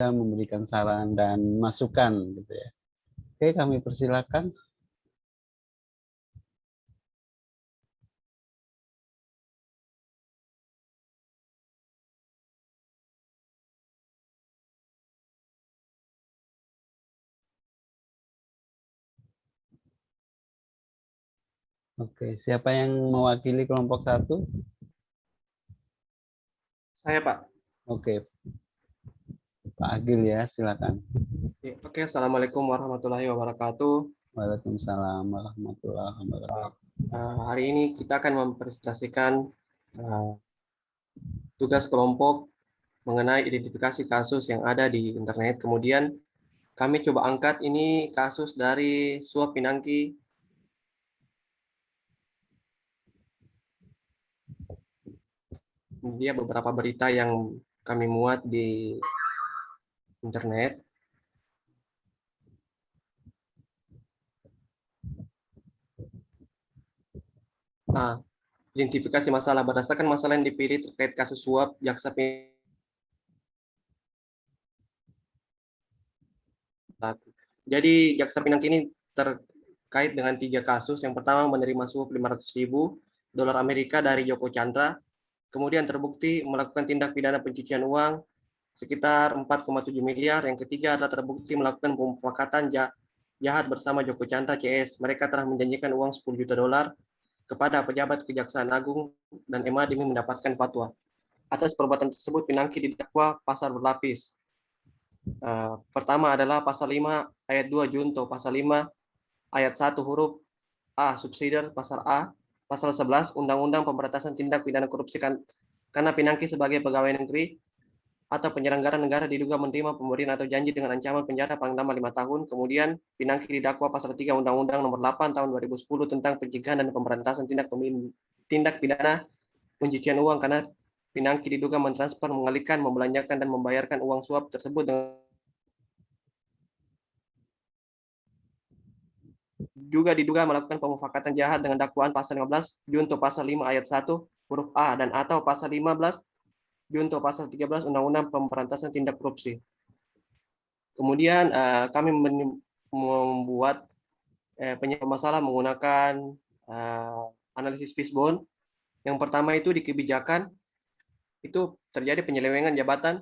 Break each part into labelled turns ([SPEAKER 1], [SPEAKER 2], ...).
[SPEAKER 1] memberikan saran dan masukan gitu ya. Oke, kami persilakan. Oke, siapa yang mewakili kelompok satu?
[SPEAKER 2] Saya, Pak.
[SPEAKER 1] Oke, Pak Agil ya, silakan.
[SPEAKER 2] Oke, Assalamualaikum warahmatullahi wabarakatuh.
[SPEAKER 1] Waalaikumsalam warahmatullahi wabarakatuh.
[SPEAKER 2] Hari ini kita akan mempresentasikan uh, tugas kelompok mengenai identifikasi kasus yang ada di internet. Kemudian kami coba angkat ini kasus dari suap pinangki. Dia beberapa berita yang kami muat di internet. Nah, identifikasi masalah berdasarkan masalah yang dipilih terkait kasus suap jaksa pinangki. Jadi jaksa pinangki ini terkait dengan 3 kasus. Yang pertama menerima suap 500.000 dolar Amerika dari Joko Chandra, kemudian terbukti melakukan tindak pidana pencucian uang sekitar 4,7 miliar. Yang ketiga adalah terbukti melakukan pemufakatan jahat bersama Joko Chandra CS. Mereka telah menjanjikan uang 10 juta dolar kepada pejabat Kejaksaan Agung dan MA demi mendapatkan fatwa. Atas perbuatan tersebut Pinangki didakwa pasal berlapis. Pertama adalah pasal 5 ayat 2 junto, pasal 5 ayat 1 huruf A subsidiar pasal A, pasal 11 Undang-Undang Pemberantasan Tindak Pidana Korupsi karena Pinangki sebagai pegawai negeri atau penyelenggara negara diduga menerima pemberian atau janji dengan ancaman penjara paling lama 5 tahun. Kemudian Pinangki didakwa pasal 3 Undang-Undang Nomor 8 Tahun 2010 tentang pencegahan dan pemberantasan tindak pidana pencucian uang karena Pinangki diduga mentransfer, mengalihkan, membelanjakan dan membayarkan uang suap tersebut dengan juga diduga melakukan pemufakatan jahat dengan dakwaan pasal 15 junto pasal 5 ayat 1 huruf A dan atau pasal 15 junto pasal 13 Undang-Undang Pemberantasan Tindak Korupsi. Kemudian kami membuat penyebab masalah menggunakan analisis fishbone. Yang pertama itu di kebijakan itu terjadi penyelewengan jabatan,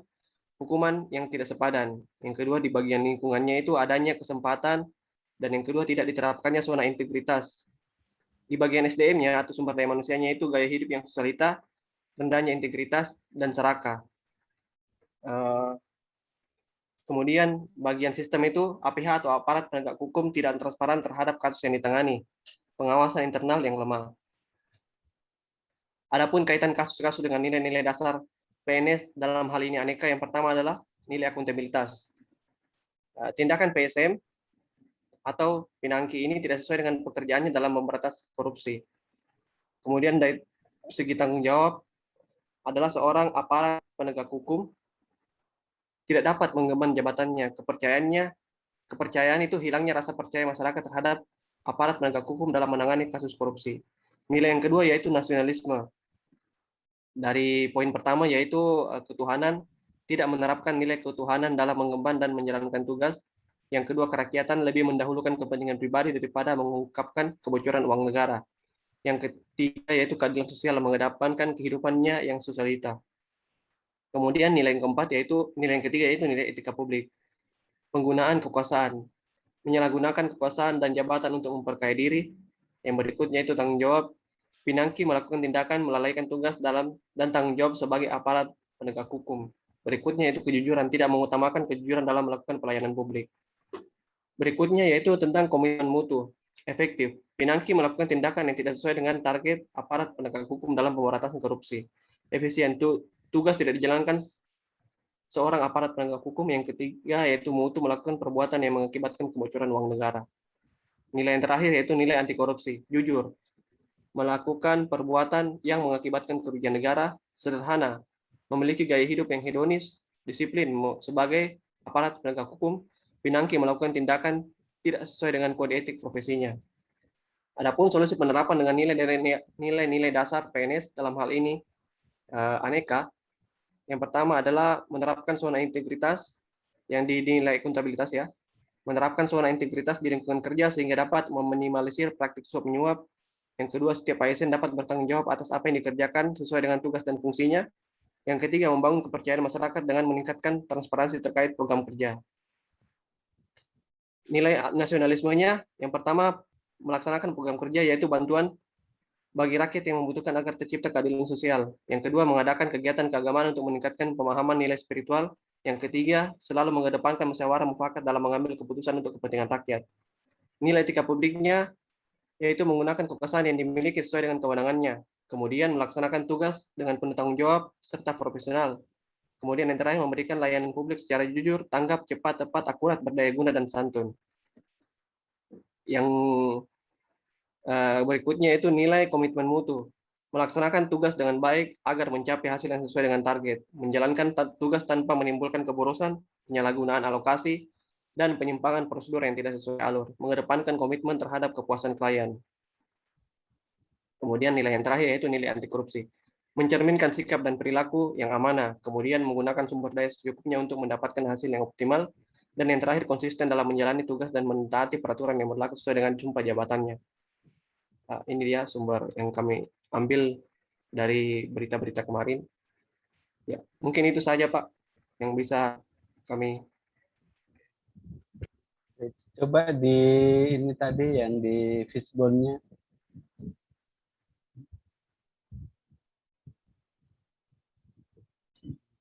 [SPEAKER 2] hukuman yang tidak sepadan. Yang kedua di bagian lingkungannya itu adanya kesempatan, dan yang kedua tidak diterapkannya zona integritas. Di bagian SDM-nya atau sumber daya manusianya itu gaya hidup yang sosialita, rendahnya integritas dan serakah. Kemudian bagian sistem itu APH atau aparat penegak hukum tidak transparan terhadap kasus yang ditangani, pengawasan internal yang lemah. Adapun kaitan kasus-kasus dengan nilai-nilai dasar PNS dalam hal ini aneka, yang pertama adalah nilai akuntabilitas. Tindakan PSM atau Pinangki ini tidak sesuai dengan pekerjaannya dalam memberantas korupsi. Kemudian dari segi tanggung jawab adalah seorang aparat penegak hukum tidak dapat mengemban jabatannya. Kepercayaan itu hilangnya rasa percaya masyarakat terhadap aparat penegak hukum dalam menangani kasus korupsi. Nilai yang kedua yaitu nasionalisme. Dari poin pertama yaitu ketuhanan, tidak menerapkan nilai ketuhanan dalam mengemban dan menjalankan tugas. Yang kedua, kerakyatan lebih mendahulukan kepentingan pribadi daripada mengungkapkan kebocoran uang negara. Yang ketiga yaitu keadilan sosial, mengedepankan kehidupannya yang sosialita. Kemudian nilai yang keempat yaitu nilai yang ketiga yaitu nilai etika publik. Penggunaan kekuasaan, menyalahgunakan kekuasaan dan jabatan untuk memperkaya diri. Yang berikutnya itu tanggung jawab. Pinangki melakukan tindakan melalaikan tugas dalam dan tanggung jawab sebagai aparat penegak hukum. Berikutnya itu kejujuran, tidak mengutamakan kejujuran dalam melakukan pelayanan publik. Berikutnya yaitu tentang komitmen mutu efektif. Pinangki melakukan tindakan yang tidak sesuai dengan target aparat penegak hukum dalam pemberantasan korupsi. Efisien, tugas tidak dijalankan seorang aparat penegak hukum. Yang ketiga yaitu mutu, melakukan perbuatan yang mengakibatkan kebocoran uang negara. Nilai yang terakhir yaitu nilai anti korupsi, jujur, melakukan perbuatan yang mengakibatkan kerugian negara. Sederhana, memiliki gaya hidup yang hedonis, disiplin. Sebagai aparat penegak hukum, Pinangki melakukan tindakan tidak sesuai dengan kode etik profesinya. Adapun solusi penerapan dengan nilai-nilai dasar PNS dalam hal ini aneka. Yang pertama adalah menerapkan zona integritas, yang dinilai akuntabilitas ya, menerapkan zona integritas di lingkungan kerja sehingga dapat meminimalisir praktik suap menyuap. Yang kedua, setiap ASN dapat bertanggung jawab atas apa yang dikerjakan sesuai dengan tugas dan fungsinya. Yang ketiga, membangun kepercayaan masyarakat dengan meningkatkan transparansi terkait program kerja. Nilai nasionalismenya, yang pertama, melaksanakan program kerja yaitu bantuan bagi rakyat yang membutuhkan agar tercipta keadilan sosial. Yang kedua, mengadakan kegiatan keagamaan untuk meningkatkan pemahaman nilai spiritual. Yang ketiga, selalu mengedepankan musyawarah mufakat dalam mengambil keputusan untuk kepentingan rakyat. Nilai etika publiknya yaitu menggunakan kekuasaan yang dimiliki sesuai dengan kewenangannya. Kemudian melaksanakan tugas dengan penuh tanggung jawab serta profesional. Kemudian yang terakhir, memberikan layanan publik secara jujur, tanggap, cepat, tepat, akurat, berdaya guna, dan santun. Yang berikutnya itu nilai komitmen mutu. Melaksanakan tugas dengan baik agar mencapai hasil yang sesuai dengan target. Menjalankan tugas tanpa menimbulkan keborosan, penyalahgunaan alokasi, dan penyimpangan prosedur yang tidak sesuai alur. Mengedepankan komitmen terhadap kepuasan klien. Kemudian nilai yang terakhir yaitu nilai anti korupsi. Mencerminkan sikap dan perilaku yang amanah, kemudian menggunakan sumber daya secukupnya untuk mendapatkan hasil yang optimal, dan yang terakhir konsisten dalam menjalani tugas dan mentaati peraturan yang berlaku sesuai dengan sumpah jabatannya. Ini dia sumber yang kami ambil dari berita-berita kemarin. Ya, mungkin itu saja Pak yang bisa kami.
[SPEAKER 1] Coba di ini tadi yang di fishbone-nya.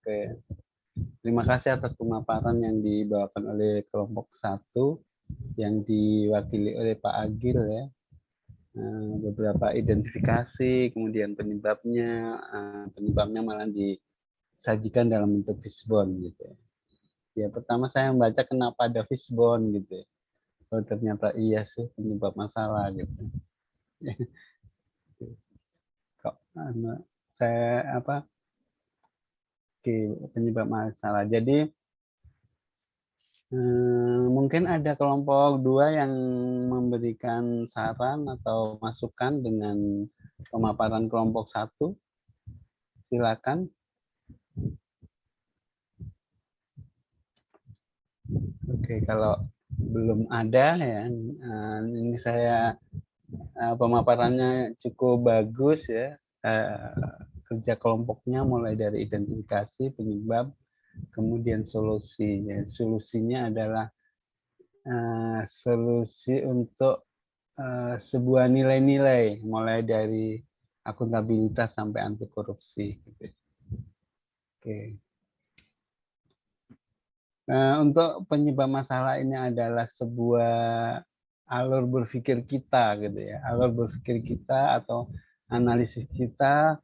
[SPEAKER 1] Oke. Terima kasih atas pemaparan yang dibawakan oleh kelompok 1 yang diwakili oleh Pak Agil ya. Beberapa identifikasi, kemudian penyebabnya malah disajikan dalam bentuk fishbone gitu ya. Ya, pertama saya membaca kenapa ada fishbone gitu ya. Oh, ternyata iya sih penyebab masalah gitu. Kok saya penyebab masalah. Jadi mungkin ada kelompok 2 yang memberikan saran atau masukan dengan pemaparan kelompok 1. Silakan. Oke, kalau belum ada ya, ini saya pemaparannya cukup bagus ya. Kerja kelompoknya mulai dari identifikasi penyebab, kemudian solusi. Ya, solusinya adalah solusi untuk sebuah nilai-nilai, mulai dari akuntabilitas sampai anti korupsi. Gitu. Oke. Untuk penyebab masalah ini adalah sebuah alur berpikir kita, gitu ya, alur berpikir kita atau analisis kita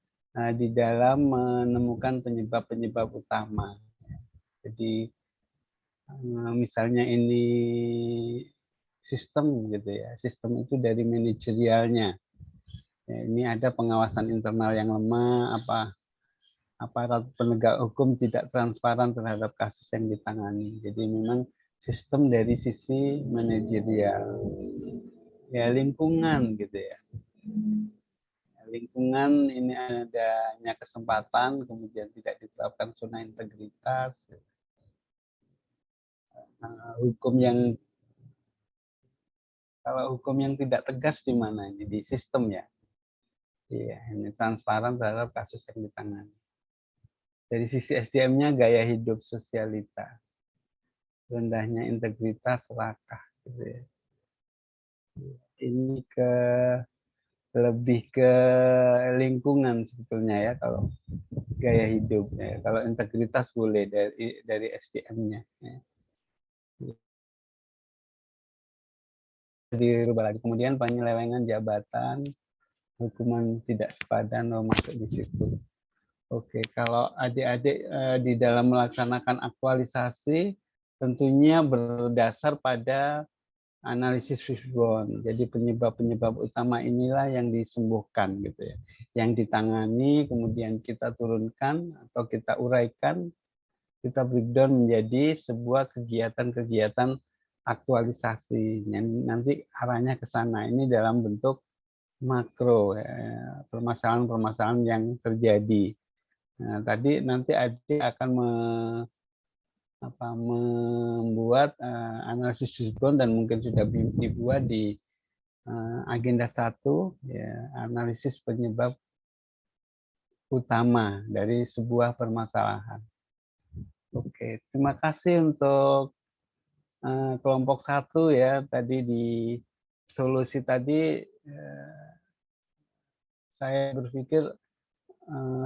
[SPEAKER 1] di dalam menemukan penyebab-penyebab utama. Jadi misalnya ini sistem, gitu ya, sistem itu dari manajerialnya. Ya, ini ada pengawasan internal yang lemah, aparat penegak hukum tidak transparan terhadap kasus yang ditangani. Jadi memang sistem dari sisi manajerial. Ya, lingkungan gitu ya. Lingkungan ini adanya kesempatan, kemudian tidak diterapkan zona integritas. Kalau hukum yang tidak tegas di mana ini? Di sistem ya. Iya, ini transparan terhadap kasus yang ditangani. Dari sisi SDM-nya gaya hidup sosialita, rendahnya integritas, serakah. Gitu ya. Ini lebih ke lingkungan sebetulnya ya, kalau gaya hidup ya. Kalau integritas boleh dari SDM-nya. Ya. Dirubah lagi. Kemudian penyelewengan jabatan, hukuman tidak sepadan, masuk di situ. Oke, kalau adik-adik di dalam melaksanakan aktualisasi tentunya berdasar pada analisis fishbone. Jadi penyebab-penyebab utama inilah yang disembuhkan gitu ya. Yang ditangani, kemudian kita turunkan atau kita uraikan, kita breakdown menjadi sebuah kegiatan-kegiatan aktualisasi. Nanti arahnya ke sana. Ini dalam bentuk makro, permasalahan-permasalahan yang terjadi. Nah, tadi nanti adik akan membuat analisis fishbone dan mungkin sudah dibuat di agenda 1 ya, analisis penyebab utama dari sebuah permasalahan. Oke, terima kasih untuk kelompok 1 ya. Tadi di solusi tadi saya berpikir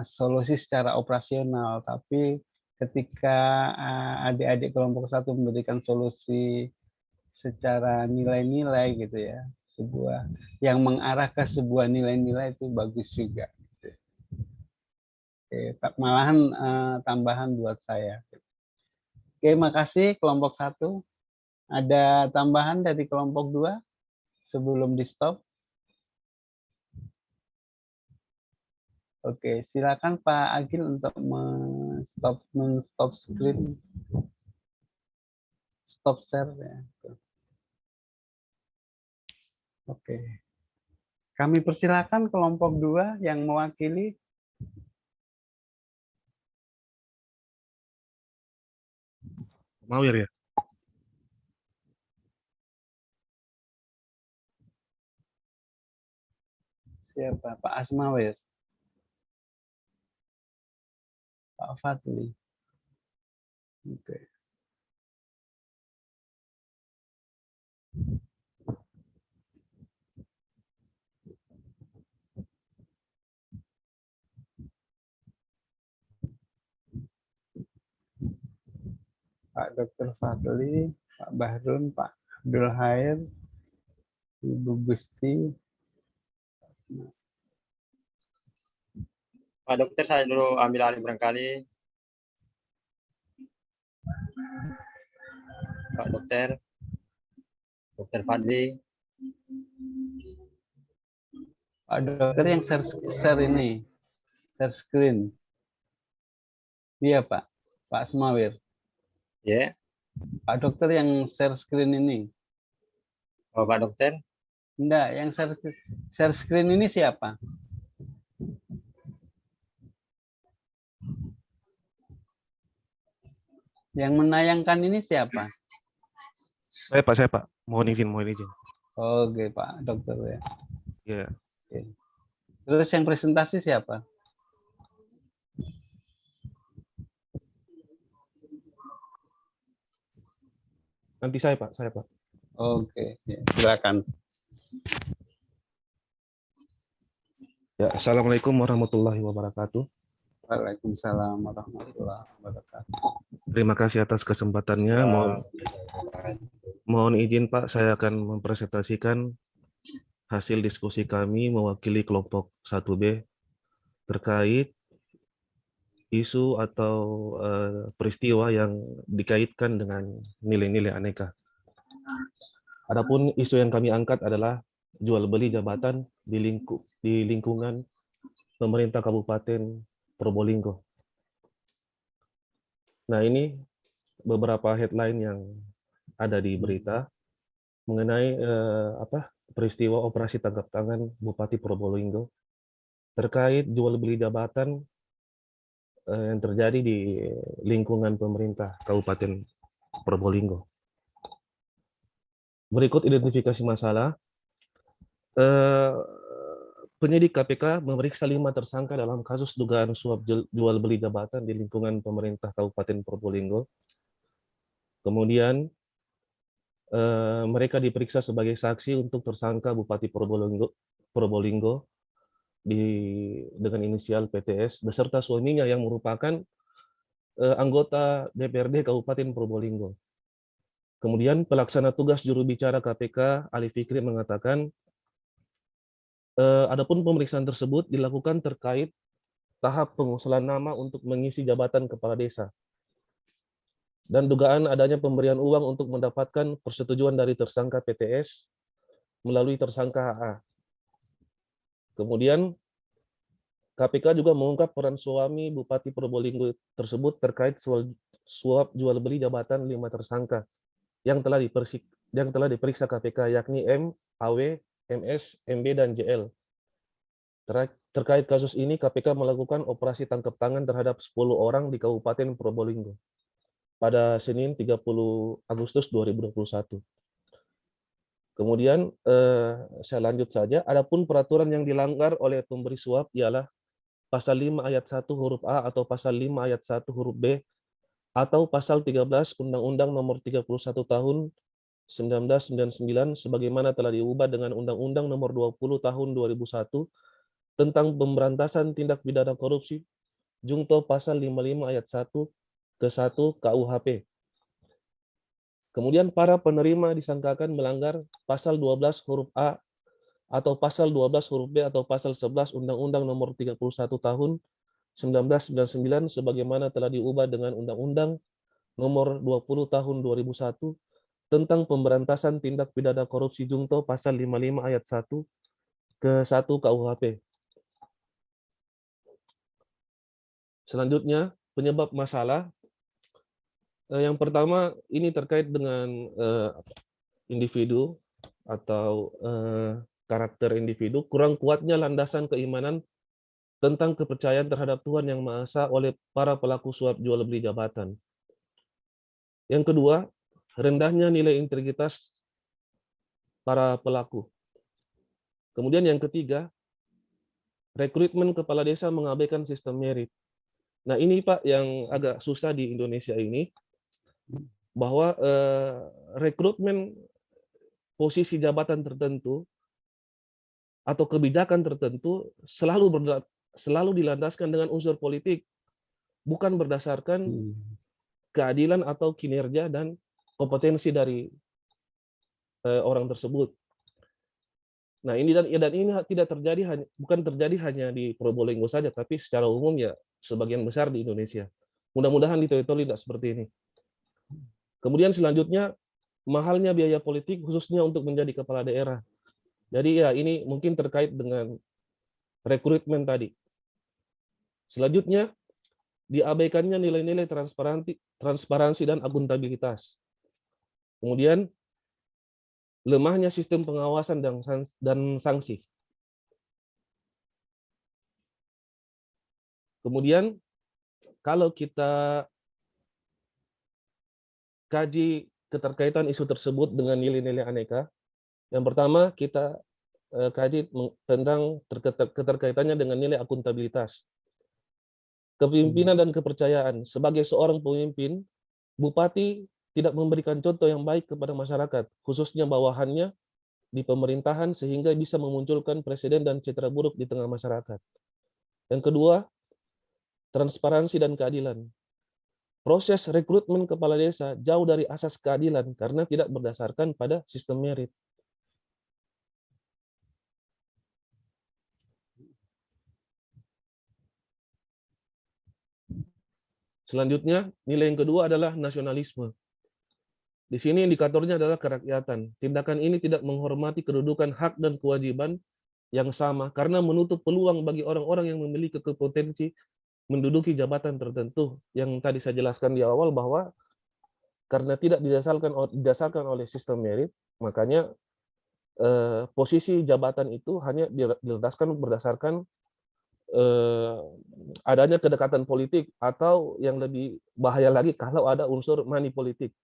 [SPEAKER 1] solusi secara operasional, tapi ketika adik-adik kelompok 1 memberikan solusi secara nilai-nilai gitu ya, sebuah yang mengarah ke sebuah nilai-nilai itu bagus juga. Oke, malahan tambahan buat saya. Oke, makasih kelompok 1. Ada tambahan dari kelompok 2 sebelum di stop? Oke, silakan Pak Agil untuk men-stop screen, stop share ya. Oke. Kami persilakan kelompok 2 yang mewakili.
[SPEAKER 3] Mawir ya.
[SPEAKER 1] Siapa? Pak Asmawir. Pak Fadli. Oke. Pak Dr. Fadli, Pak Bahrun, Pak Abdul Hair, Ibu Gusti.
[SPEAKER 4] Pak Dokter, saya dulu ambil alih barangkali. Pak Dokter, Dokter Fadli.
[SPEAKER 1] Pak Dokter yang share ini, share screen. Iya Pak, Pak Asmawir.
[SPEAKER 4] Ya. Yeah.
[SPEAKER 1] Pak Dokter yang share screen ini.
[SPEAKER 4] Oh, Pak Dokter.
[SPEAKER 1] Enggak, yang share screen ini siapa? Yang menayangkan ini siapa?
[SPEAKER 3] Saya Pak. Mohon izin.
[SPEAKER 1] Oke, Pak Dokter ya.
[SPEAKER 3] Ya.
[SPEAKER 1] Oke. Terus yang presentasi siapa?
[SPEAKER 3] Nanti saya Pak.
[SPEAKER 1] Oke, ya, silakan.
[SPEAKER 3] Ya, Assalamualaikum warahmatullahi wabarakatuh.
[SPEAKER 1] Waalaikumsalam warahmatullahi wabarakatuh.
[SPEAKER 3] Terima kasih atas kesempatannya. Mohon izin Pak, saya akan mempresentasikan hasil diskusi kami mewakili kelompok 1B terkait isu atau peristiwa yang dikaitkan dengan nilai-nilai aneka. Adapun isu yang kami angkat adalah jual beli jabatan di lingkungan pemerintah Kabupaten Probolinggo. Nah, ini beberapa headline yang ada di berita mengenai peristiwa operasi tangkap tangan Bupati Probolinggo terkait jual beli jabatan yang terjadi di lingkungan pemerintah Kabupaten Probolinggo. Berikut identifikasi masalah. Penyidik KPK memeriksa 5 tersangka dalam kasus dugaan suap jual beli jabatan di lingkungan pemerintah Kabupaten Probolinggo. Kemudian mereka diperiksa sebagai saksi untuk tersangka Bupati Probolinggo dengan inisial PTS beserta suaminya yang merupakan anggota DPRD Kabupaten Probolinggo. Kemudian pelaksana tugas juru bicara KPK Ali Fikri mengatakan adapun pemeriksaan tersebut dilakukan terkait tahap pengusulan nama untuk mengisi jabatan kepala desa dan dugaan adanya pemberian uang untuk mendapatkan persetujuan dari tersangka PTS melalui tersangka HA. Kemudian KPK juga mengungkap peran suami Bupati Probolinggo tersebut terkait suap jual beli jabatan 5 tersangka yang telah diperiksa KPK, yakni M, AW, MS, MB, dan JL. Terkait kasus ini, KPK melakukan operasi tangkap tangan terhadap 10 orang di Kabupaten Probolinggo. pada Senin 30 Agustus 2021. Kemudian saya lanjut saja. Adapun peraturan yang dilanggar oleh pemberi suap ialah pasal 5 ayat 1 huruf A atau pasal 5 ayat 1 huruf B atau pasal 13 Undang-Undang Nomor 31 Tahun 1999 sebagaimana telah diubah dengan Undang-Undang Nomor 20 Tahun 2001 tentang pemberantasan tindak pidana korupsi junto pasal 55 ayat 1 ke 1 KUHP. Kemudian para penerima disangkakan melanggar pasal 12 huruf A atau pasal 12 huruf B atau pasal 11 Undang-Undang Nomor 31 Tahun 1999 sebagaimana telah diubah dengan Undang-Undang Nomor 20 Tahun 2001 tentang pemberantasan tindak pidana korupsi junto pasal 55 ayat 1 ke 1 KUHP. Selanjutnya, penyebab masalah. Yang pertama, ini terkait dengan individu atau karakter individu, kurang kuatnya landasan keimanan tentang kepercayaan terhadap Tuhan Yang Maha Esa oleh para pelaku suap jual beli jabatan. Yang kedua, rendahnya nilai integritas para pelaku. Kemudian yang ketiga, rekrutmen kepala desa mengabaikan sistem merit. Nah ini Pak yang agak susah di Indonesia ini, bahwa rekrutmen posisi jabatan tertentu atau kebijakan tertentu selalu dilandaskan dengan unsur politik, bukan berdasarkan keadilan atau kinerja dan kompetensi dari orang tersebut. Nah ini dan ini tidak terjadi bukan terjadi hanya di Probolinggo saja, tapi secara umum ya sebagian besar di Indonesia. Mudah-mudahan di Toyotoli tidak seperti ini. Kemudian selanjutnya mahalnya biaya politik khususnya untuk menjadi kepala daerah. Jadi ya ini mungkin terkait dengan rekrutmen tadi. Selanjutnya diabaikannya nilai-nilai transparansi dan akuntabilitas. Kemudian lemahnya sistem pengawasan dan sanksi. Kemudian kalau kita kaji keterkaitan isu tersebut dengan nilai-nilai aneka, yang pertama kita kaji tentang keterkaitannya dengan nilai akuntabilitas. Kepemimpinan dan kepercayaan. Sebagai seorang pemimpin, bupati tidak memberikan contoh yang baik kepada masyarakat, khususnya bawahannya di pemerintahan sehingga bisa memunculkan presiden dan citra buruk di tengah masyarakat. Yang kedua, transparansi dan keadilan. Proses rekrutmen kepala desa jauh dari asas keadilan karena tidak berdasarkan pada sistem merit. Selanjutnya, nilai yang kedua adalah nasionalisme. Di sini indikatornya adalah kerakyatan. Tindakan ini tidak menghormati kedudukan hak dan kewajiban yang sama karena menutup peluang bagi orang-orang yang memiliki kompetensi menduduki jabatan tertentu. Yang tadi saya jelaskan di awal bahwa karena tidak didasarkan oleh sistem merit, makanya posisi jabatan itu hanya diletakkan berdasarkan adanya kedekatan politik atau yang lebih bahaya lagi kalau ada unsur money politik.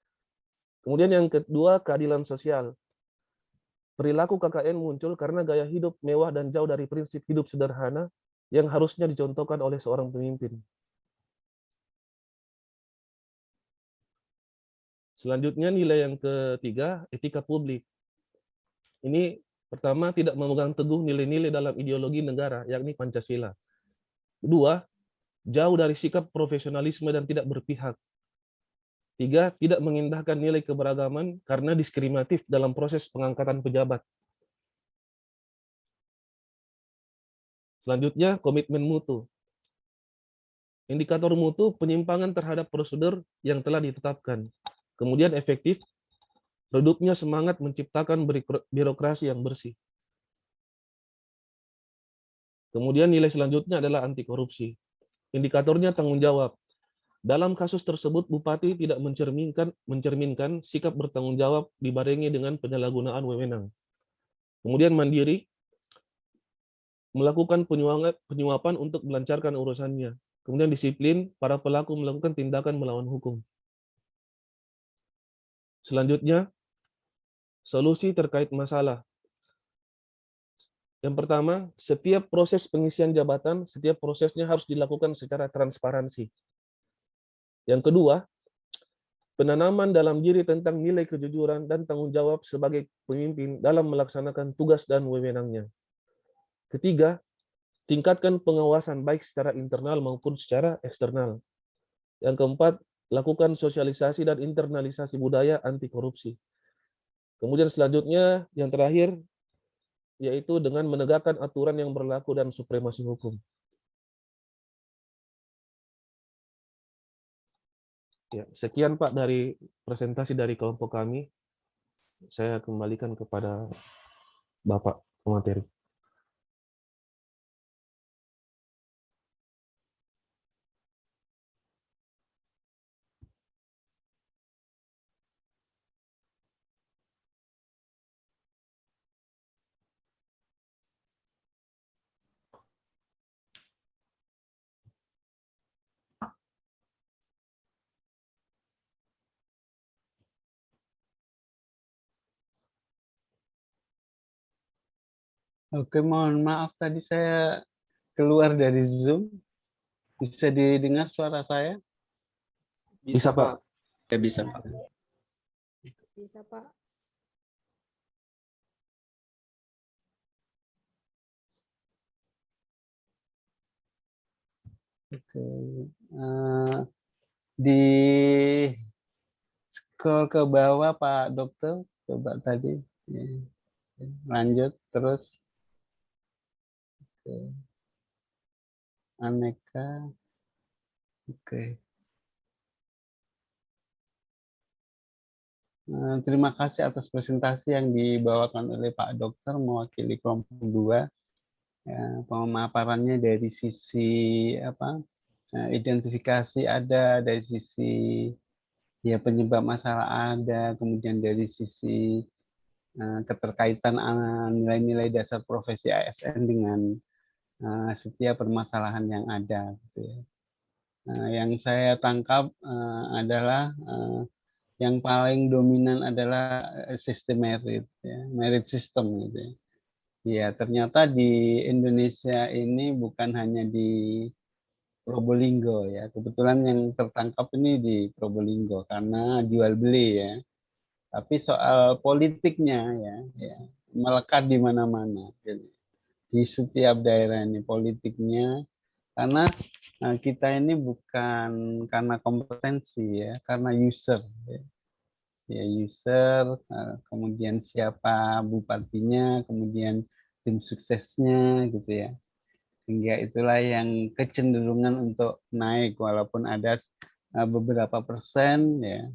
[SPEAKER 3] Kemudian yang kedua, keadilan sosial. Perilaku KKN muncul karena gaya hidup mewah dan jauh dari prinsip hidup sederhana yang harusnya dicontohkan oleh seorang pemimpin. Selanjutnya nilai yang ketiga, etika publik. Ini pertama, tidak memegang teguh nilai-nilai dalam ideologi negara, yakni Pancasila. Kedua, jauh dari sikap profesionalisme dan tidak berpihak. Tiga, tidak mengindahkan nilai keberagaman karena diskriminatif dalam proses pengangkatan pejabat. Selanjutnya, komitmen mutu. Indikator mutu, penyimpangan terhadap prosedur yang telah ditetapkan. Kemudian efektif, redupnya semangat menciptakan birokrasi yang bersih. Kemudian nilai selanjutnya adalah anti korupsi. Indikatornya tanggung jawab. Dalam kasus tersebut, bupati tidak mencerminkan sikap bertanggung jawab dibarengi dengan penyalahgunaan wewenang. Kemudian mandiri, melakukan penyuapan untuk melancarkan urusannya. Kemudian disiplin, para pelaku melakukan tindakan melawan hukum. Selanjutnya, solusi terkait masalah. Yang pertama, setiap proses pengisian jabatan, setiap prosesnya harus dilakukan secara transparansi. Yang kedua, penanaman dalam diri tentang nilai kejujuran dan tanggung jawab sebagai pemimpin dalam melaksanakan tugas dan wewenangnya. Ketiga, tingkatkan pengawasan baik secara internal maupun secara eksternal. Yang keempat, lakukan sosialisasi dan internalisasi budaya anti korupsi. Kemudian selanjutnya, yang terakhir, yaitu dengan menegakkan aturan yang berlaku dan supremasi hukum. Ya, sekian Pak dari presentasi dari kelompok kami. Saya kembalikan kepada Bapak pemateri.
[SPEAKER 1] Oke, mohon maaf tadi saya keluar dari Zoom. Bisa didengar suara saya?
[SPEAKER 3] Bisa, Pak.
[SPEAKER 4] Ya bisa, Pak.
[SPEAKER 5] Bisa, Pak.
[SPEAKER 1] Oke. Di scroll ke bawah Pak Dokter, coba tadi. Ya. Lanjut terus. Oke. Aneka. Oke. Terima kasih atas presentasi yang dibawakan oleh Pak Dokter mewakili kelompok 2. Ya, pemaparannya dari sisi identifikasi ada, dari sisi ya penyebab masalah ada, kemudian dari sisi keterkaitan nilai-nilai dasar profesi ASN dengan setiap permasalahan yang ada. Gitu ya. Yang saya tangkap adalah yang paling dominan adalah sistem merit, ya, merit system gitu ya. Ya, ternyata di Indonesia ini bukan hanya di Probolinggo ya. Kebetulan yang tertangkap ini di Probolinggo karena jual beli ya. Tapi soal politiknya ya melekat di mana-mana. Di setiap daerah ini politiknya karena kita ini bukan karena kompetensi ya, karena user. Ya user, kemudian siapa bupatinya, kemudian tim suksesnya gitu ya. Sehingga itulah yang kecenderungan untuk naik walaupun ada beberapa persen ya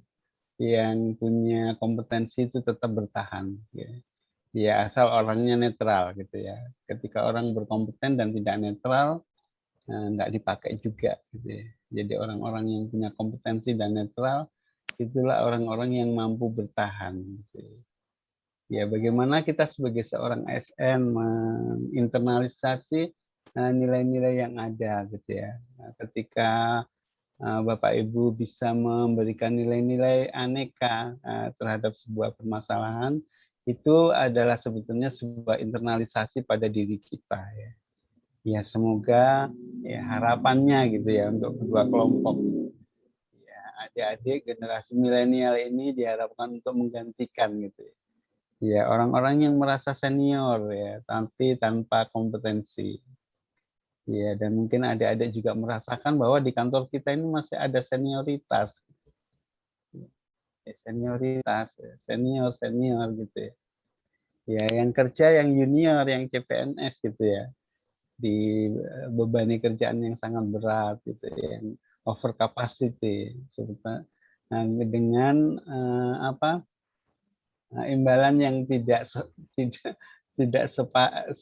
[SPEAKER 1] yang punya kompetensi itu tetap bertahan ya. Ya asal orangnya netral gitu ya. Ketika orang berkompeten dan tidak netral nggak dipakai juga gitu ya. Jadi orang-orang yang punya kompetensi dan netral itulah orang-orang yang mampu bertahan gitu. Ya bagaimana kita sebagai seorang ASN menginternalisasi nilai-nilai yang ada gitu ya. Ketika Bapak Ibu bisa memberikan nilai-nilai aneka terhadap sebuah permasalahan, itu adalah sebetulnya sebuah internalisasi pada diri kita ya. Ya semoga ya harapannya gitu ya untuk kedua kelompok ya adik-adik generasi milenial ini diharapkan untuk menggantikan gitu ya. Ya orang-orang yang merasa senior ya tapi tanpa kompetensi. Ya dan mungkin adik-adik juga merasakan bahwa di kantor kita ini masih ada senioritas. Senioritas, senior gitu ya. Ya yang kerja yang junior, yang CPNS gitu ya. Dibebani kerjaan yang sangat berat gitu ya, yang over capacity seperti dengan imbalan yang tidak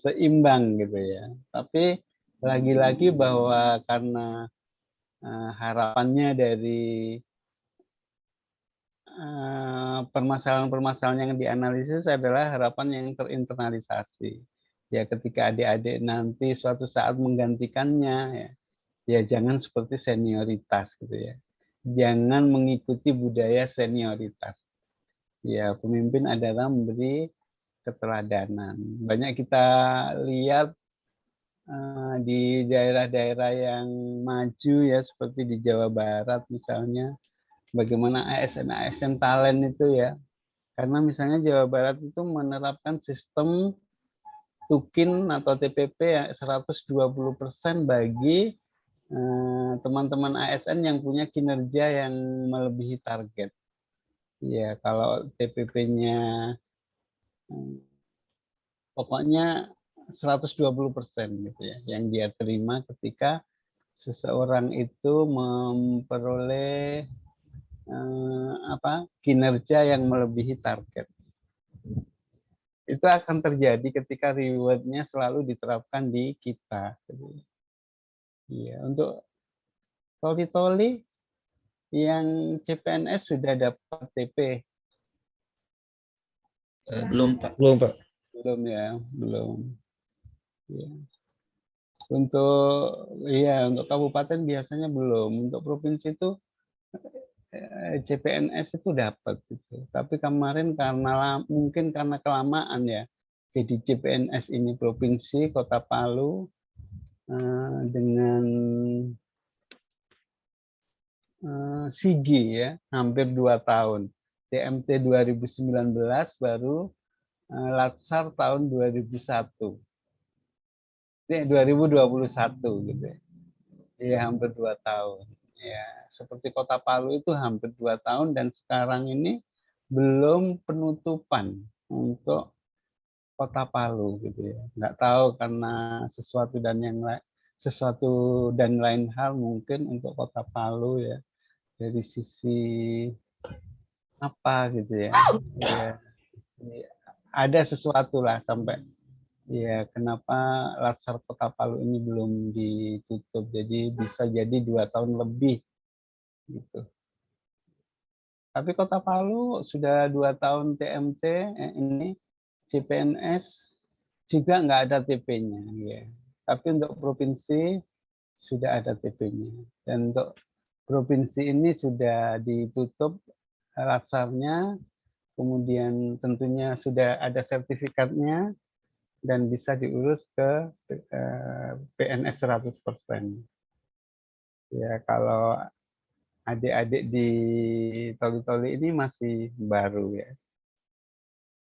[SPEAKER 1] seimbang gitu ya. Tapi lagi-lagi bahwa karena harapannya dari permasalahan-permasalahan yang dianalisis adalah harapan yang terinternalisasi. Ya ketika adik-adik nanti suatu saat menggantikannya ya jangan seperti senioritas gitu ya. Jangan mengikuti budaya senioritas. Ya, pemimpin adalah memberi keteladanan. Banyak kita lihat di daerah-daerah yang maju ya, seperti di Jawa Barat misalnya, bagaimana ASN-ASN talent itu ya. Karena misalnya Jawa Barat itu menerapkan sistem tukin atau TPP ya 120% bagi teman-teman ASN yang punya kinerja yang melebihi target. Ya, kalau TPP-nya pokoknya 120% gitu ya, yang dia terima ketika seseorang itu memperoleh kinerja yang melebihi target. Itu akan terjadi ketika reward-nya selalu diterapkan di kita. Iya, untuk toli-toli yang CPNS sudah dapat TP.
[SPEAKER 6] Belum, Pak.
[SPEAKER 3] Belum, Pak.
[SPEAKER 1] Belum ya, belum. Ya. Untuk kabupaten biasanya belum. Untuk provinsi itu CPNS itu dapat gitu. Tapi kemarin mungkin karena kelamaan ya. Jadi CPNS ini provinsi Kota Palu dengan Sigi ya, hampir 2 tahun. TMT 2019 baru Latsar tahun 2001. 2021 gitu ya. Iya, hampir 2 tahun. Ya, seperti Kota Palu itu hampir 2 tahun dan sekarang ini belum penutupan untuk Kota Palu gitu ya. Nggak tahu karena sesuatu dan lain hal mungkin untuk Kota Palu ya, dari sisi apa gitu ya. Ya, ada sesuatu lah sampai ya, kenapa Latsar Kota Palu ini belum ditutup? Jadi bisa jadi 2 tahun lebih gitu. Tapi Kota Palu sudah 2 tahun TMT ini CPNS juga nggak ada TP-nya ya. Tapi untuk provinsi sudah ada TP-nya. Dan untuk provinsi ini sudah ditutup Latsarnya, kemudian tentunya sudah ada sertifikatnya dan bisa diurus ke PNS 100%. Ya, kalau adik-adik di toli-toli ini masih baru ya.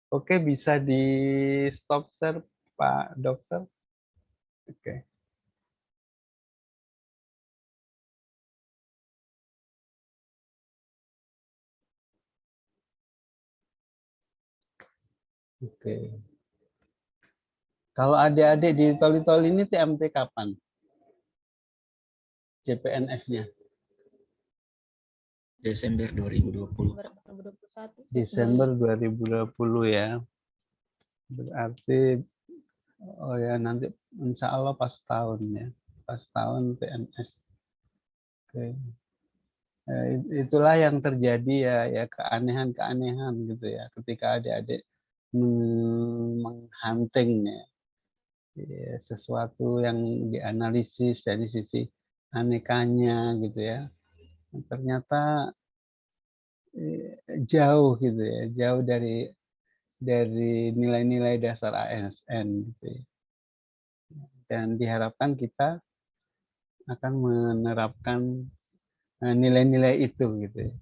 [SPEAKER 1] Oke, bisa di stop share Pak Dokter. Oke. Oke. Kalau adik-adik di toli-toli ini TMT kapan? CPNS-nya?
[SPEAKER 6] Desember 2020, Pak.
[SPEAKER 5] 2021.
[SPEAKER 1] Desember 2020 ya. Berarti nanti insya Allah pas tahun ya. Pas tahun PNS. Oke. Itulah yang terjadi ya keanehan-keanehan gitu ya ketika adik-adik menghunting ya, sesuatu yang dianalisis dari sisi anekanya gitu ya, ternyata jauh gitu ya, jauh dari nilai-nilai dasar ASN gitu ya. Dan diharapkan kita akan menerapkan nilai-nilai itu gitu ya.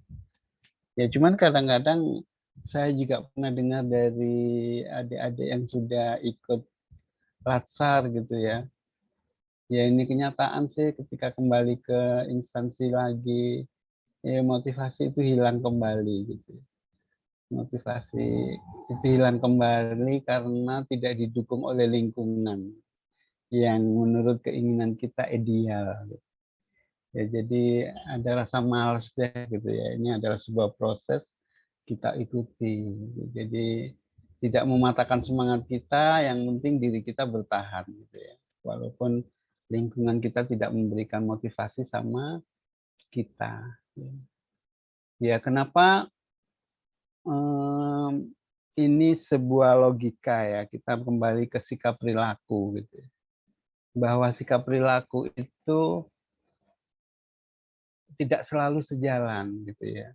[SPEAKER 1] Ya cuman kadang-kadang saya juga pernah dengar dari adik-adik yang sudah ikut Latsar gitu ya. Ya ini kenyataan sih ketika kembali ke instansi lagi, ya motivasi itu hilang kembali gitu. Motivasi itu hilang kembali karena tidak didukung oleh lingkungan yang menurut keinginan kita ideal. Ya, jadi ada rasa malas deh gitu ya. Ini adalah sebuah proses kita ikuti. Jadi tidak mematahkan semangat kita, yang penting diri kita bertahan gitu ya. Walaupun lingkungan kita tidak memberikan motivasi sama kita. Ya, kenapa ini sebuah logika ya, kita kembali ke sikap perilaku gitu. Bahwa sikap perilaku itu tidak selalu sejalan gitu ya.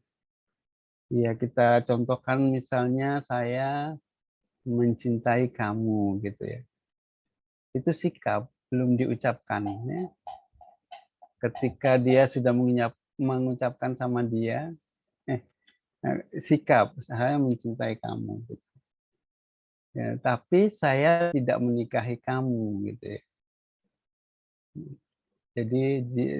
[SPEAKER 1] Ya, kita contohkan misalnya saya mencintai kamu gitu ya. Itu sikap, belum diucapkan ya. Ketika dia sudah mengucapkan sama dia, sikap saya mencintai kamu gitu. Ya, tapi saya tidak menikahi kamu gitu ya. Jadi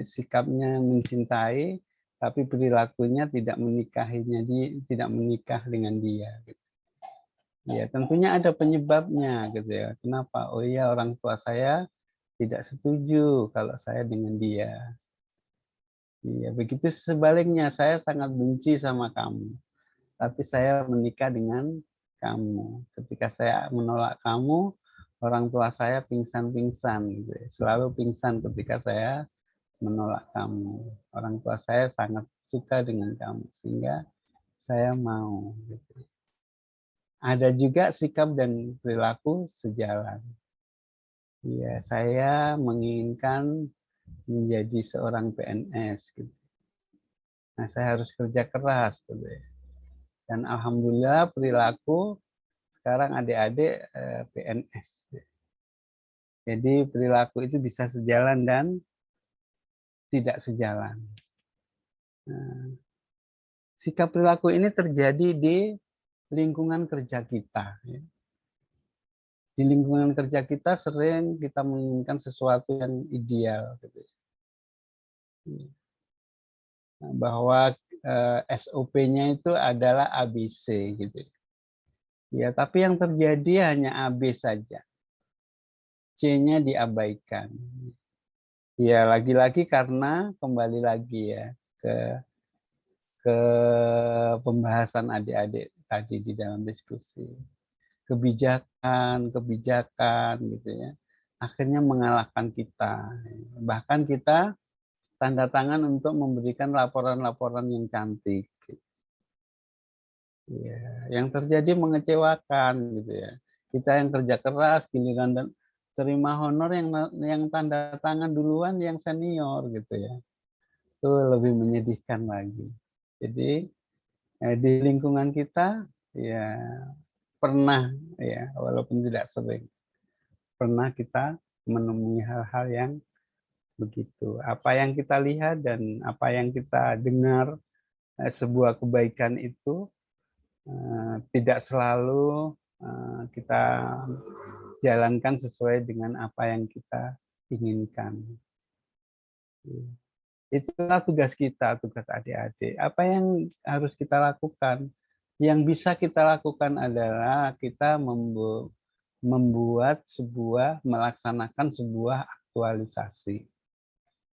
[SPEAKER 1] sikapnya mencintai, tapi perilakunya tidak menikahinya, tidak menikah dengan dia. Gitu. Ya, tentunya ada penyebabnya gitu ya. Kenapa? Oh iya, orang tua saya tidak setuju kalau saya dengan dia. Iya, begitu sebaliknya, saya sangat benci sama kamu, tapi saya menikah dengan kamu. Ketika saya menolak kamu, orang tua saya pingsan-pingsan gitu ya. Selalu pingsan ketika saya menolak kamu. Orang tua saya sangat suka dengan kamu sehingga saya mau gitu. Ada juga sikap dan perilaku sejalan. Ya, saya menginginkan menjadi seorang PNS gitu. Nah, saya harus kerja keras gitu ya. Dan alhamdulillah perilaku sekarang adik-adik PNS. Jadi perilaku itu bisa sejalan dan tidak sejalan. Nah, sikap perilaku ini terjadi di lingkungan kerja kita. Di lingkungan kerja kita sering kita menginginkan sesuatu yang ideal. Gitu. Bahwa SOP-nya itu adalah ABC. Gitu. Ya, tapi yang terjadi hanya AB saja. C-nya diabaikan. Ya, lagi-lagi karena kembali lagi ya ke pembahasan adik-adik tadi di dalam diskusi. Kebijakan gitu ya. Akhirnya mengalahkan kita. Bahkan kita tanda tangan untuk memberikan laporan-laporan yang cantik. Ya, yang terjadi mengecewakan gitu ya. Kita yang kerja keras, giliran dan terima honor yang tanda tangan duluan yang senior gitu ya. Itu lebih menyedihkan lagi. Jadi di lingkungan kita ya pernah ya walaupun tidak sering pernah kita menemui hal-hal yang begitu. Apa yang kita lihat dan apa yang kita dengar sebuah kebaikan itu tidak selalu kita jalankan sesuai dengan apa yang kita inginkan. Itulah tugas kita, tugas adik-adik. Apa yang harus kita lakukan? Yang bisa kita lakukan adalah kita melaksanakan sebuah aktualisasi.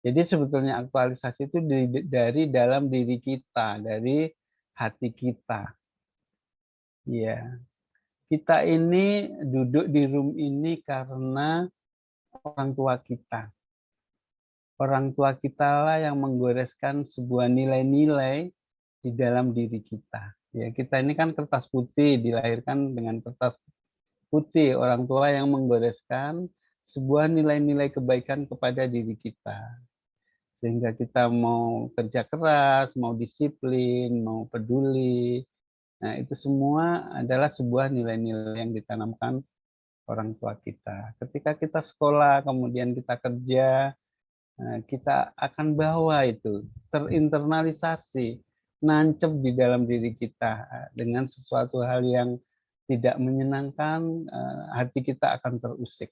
[SPEAKER 1] Jadi sebetulnya aktualisasi itu dari dalam diri kita, dari hati kita. Ya, kita ini duduk di room ini karena orang tua kita. Orang tua kita lah yang menggoreskan sebuah nilai-nilai di dalam diri kita. Ya, kita ini kan kertas putih, dilahirkan dengan kertas putih. Orang tua yang menggoreskan sebuah nilai-nilai kebaikan kepada diri kita. Sehingga kita mau kerja keras, mau disiplin, mau peduli. Nah, itu semua adalah sebuah nilai-nilai yang ditanamkan orang tua kita. Ketika kita sekolah, kemudian kita kerja, kita akan bawa itu, terinternalisasi, nancep di dalam diri kita dengan sesuatu hal yang tidak menyenangkan, hati kita akan terusik.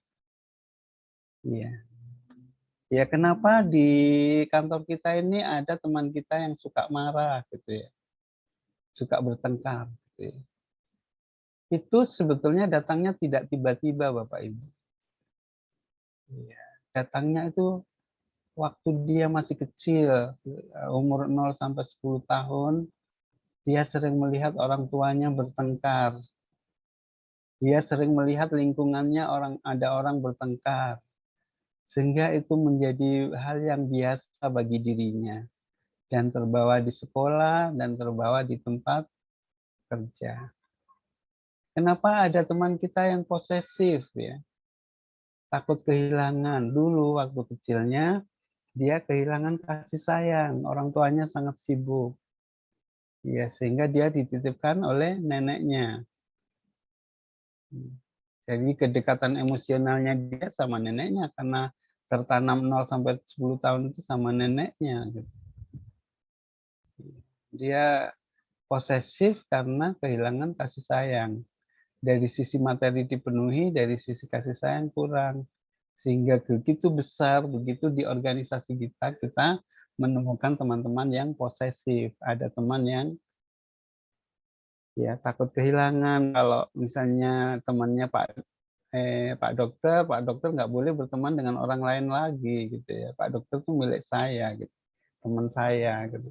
[SPEAKER 1] Iya. Ya, kenapa di kantor kita ini ada teman kita yang suka marah gitu ya, suka bertengkar. Gitu ya. Itu sebetulnya datangnya tidak tiba-tiba, Bapak Ibu. Iya. Datangnya itu waktu dia masih kecil, umur 0 sampai 10 tahun, dia sering melihat orang tuanya bertengkar. Dia sering melihat lingkungannya ada orang bertengkar. Sehingga itu menjadi hal yang biasa bagi dirinya. Dan terbawa di sekolah dan terbawa di tempat kerja. Kenapa ada teman kita yang posesif ya? Takut kehilangan. Dulu waktu kecilnya dia kehilangan kasih sayang. Orang tuanya sangat sibuk. Ya, sehingga dia dititipkan oleh neneknya. Jadi kedekatan emosionalnya dia sama neneknya karena tertanam 0 sampai 10 tahun itu sama neneknya. Gitu. Dia posesif karena kehilangan kasih sayang. Dari sisi materi dipenuhi, dari sisi kasih sayang kurang. Sehingga begitu besar, begitu di organisasi kita menemukan teman-teman yang posesif. Ada teman yang ya takut kehilangan. Kalau misalnya temannya Pak dokter nggak boleh berteman dengan orang lain lagi gitu ya. Pak dokter itu milik saya gitu, teman saya gitu.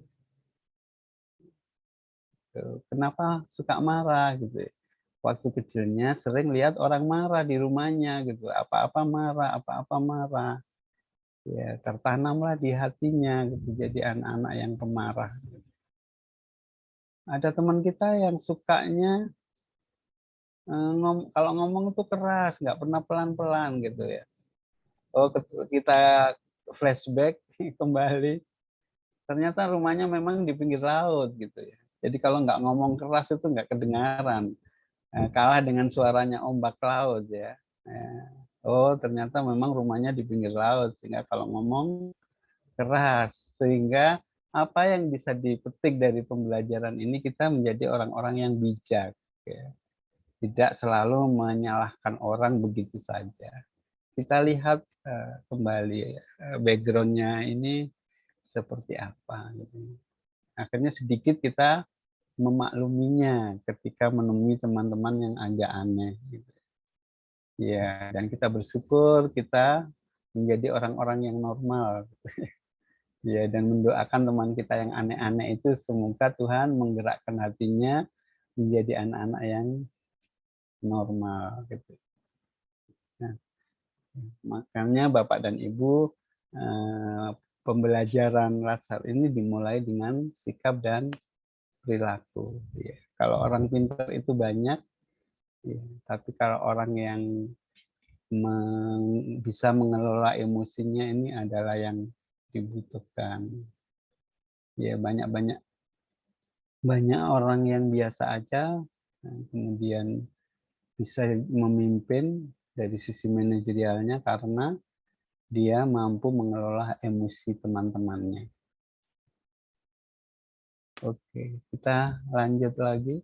[SPEAKER 1] Kenapa suka marah gitu ya. Waktu kecilnya sering lihat orang marah di rumahnya gitu, apa-apa marah, apa-apa marah. Ya, tertanamlah di hatinya gitu, jadi anak-anak yang pemarah. Ada teman kita yang sukanya kalau ngomong itu keras, nggak pernah pelan-pelan gitu ya. Oh, kita flashback kembali, ternyata rumahnya memang di pinggir laut gitu ya. Jadi kalau nggak ngomong keras itu nggak kedengaran. Kalah dengan suaranya ombak laut ya. Oh, ternyata memang rumahnya di pinggir laut sehingga kalau ngomong keras, sehingga apa yang bisa dipetik dari pembelajaran ini kita menjadi orang-orang yang bijak ya. Tidak selalu menyalahkan orang begitu saja. Kita lihat kembali background-nya ini seperti apa gitu. Akhirnya sedikit kita memakluminya ketika menemui teman-teman yang agak aneh gitu. Ya, dan kita bersyukur kita menjadi orang-orang yang normal. Ya, dan mendoakan teman kita yang aneh-aneh itu semoga Tuhan menggerakkan hatinya menjadi anak-anak yang normal gitu. Nah, makanya Bapak dan Ibu pembelajaran Latsar ini dimulai dengan sikap dan perilaku. Ya. Kalau orang pintar itu banyak, ya. Tapi kalau orang yang bisa mengelola emosinya ini adalah yang dibutuhkan. Ya, banyak orang yang biasa aja, kemudian bisa memimpin dari sisi manajerialnya karena dia mampu mengelola emosi teman-temannya. Oke, kita lanjut lagi.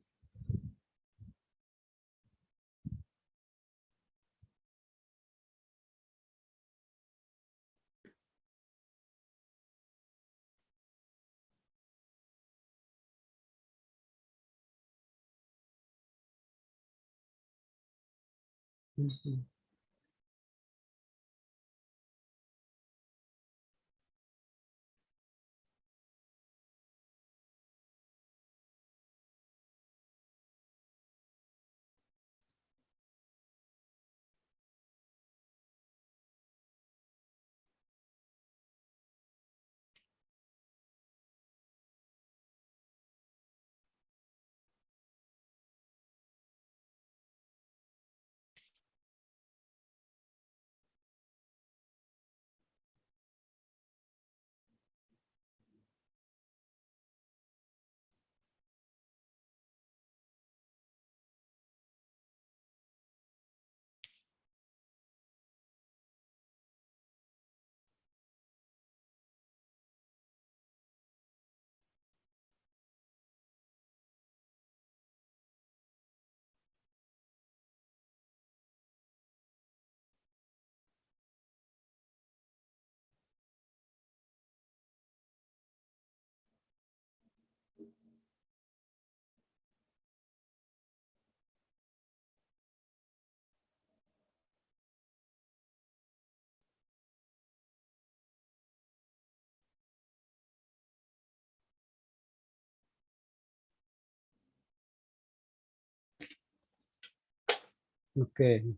[SPEAKER 1] Oke.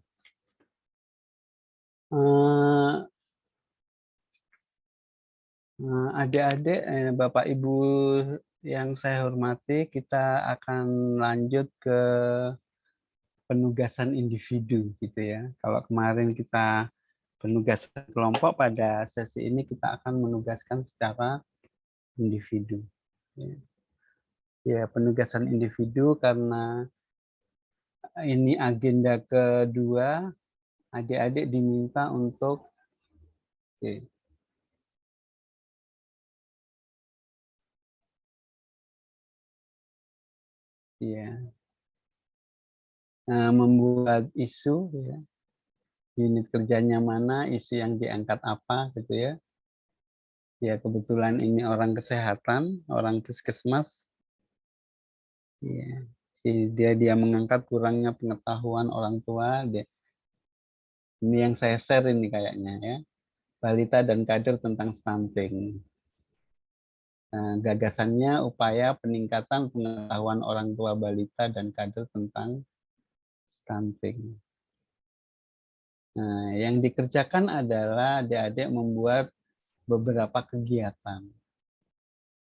[SPEAKER 1] Adik-adik, Bapak Ibu yang saya hormati, kita akan lanjut ke penugasan individu gitu ya. Kalau kemarin kita penugasan kelompok, pada sesi ini kita akan menugaskan secara individu. Ya. Ya, penugasan individu karena ini agenda kedua, adik-adik diminta untuk oke. Ya, membuat isu ya. Unit kerjanya mana, isu yang diangkat apa gitu ya. Ya, kebetulan ini orang kesehatan, orang puskesmas. Ya, dia mengangkat kurangnya pengetahuan orang tua. Ini yang saya share ini kayaknya ya. Balita dan kader tentang stunting. Nah, gagasannya upaya peningkatan pengetahuan orang tua balita dan kader tentang stunting. Nah, yang dikerjakan adalah adik-adik membuat beberapa kegiatan.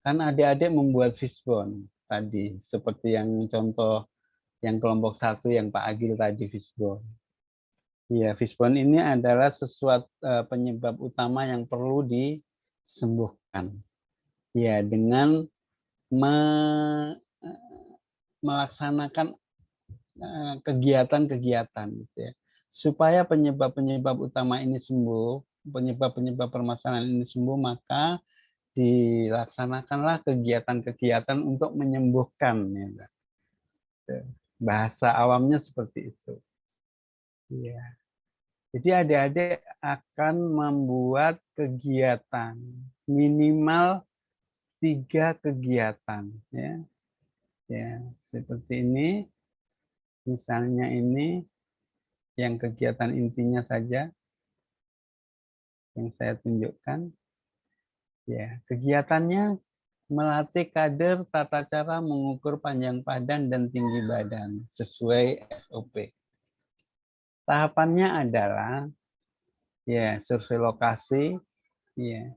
[SPEAKER 1] Kan adik-adik membuat fishbone tadi, seperti yang contoh yang kelompok 1 yang Pak Agil tadi fishbone. Ya, fishbone ini adalah sesuatu penyebab utama yang perlu disembuhkan. Ya, dengan melaksanakan kegiatan-kegiatan gitu ya. Supaya penyebab-penyebab utama ini sembuh, penyebab-penyebab permasalahan ini sembuh, maka dilaksanakanlah kegiatan-kegiatan untuk menyembuhkan ya. Bahasa awamnya seperti itu. Ya. Jadi adik-adik akan membuat kegiatan minimal 3 kegiatan ya. Ya, seperti ini. Misalnya ini yang kegiatan intinya saja yang saya tunjukkan. Ya, kegiatannya melatih kader tata cara mengukur panjang badan dan tinggi badan sesuai SOP. Tahapannya adalah ya survei lokasi, ya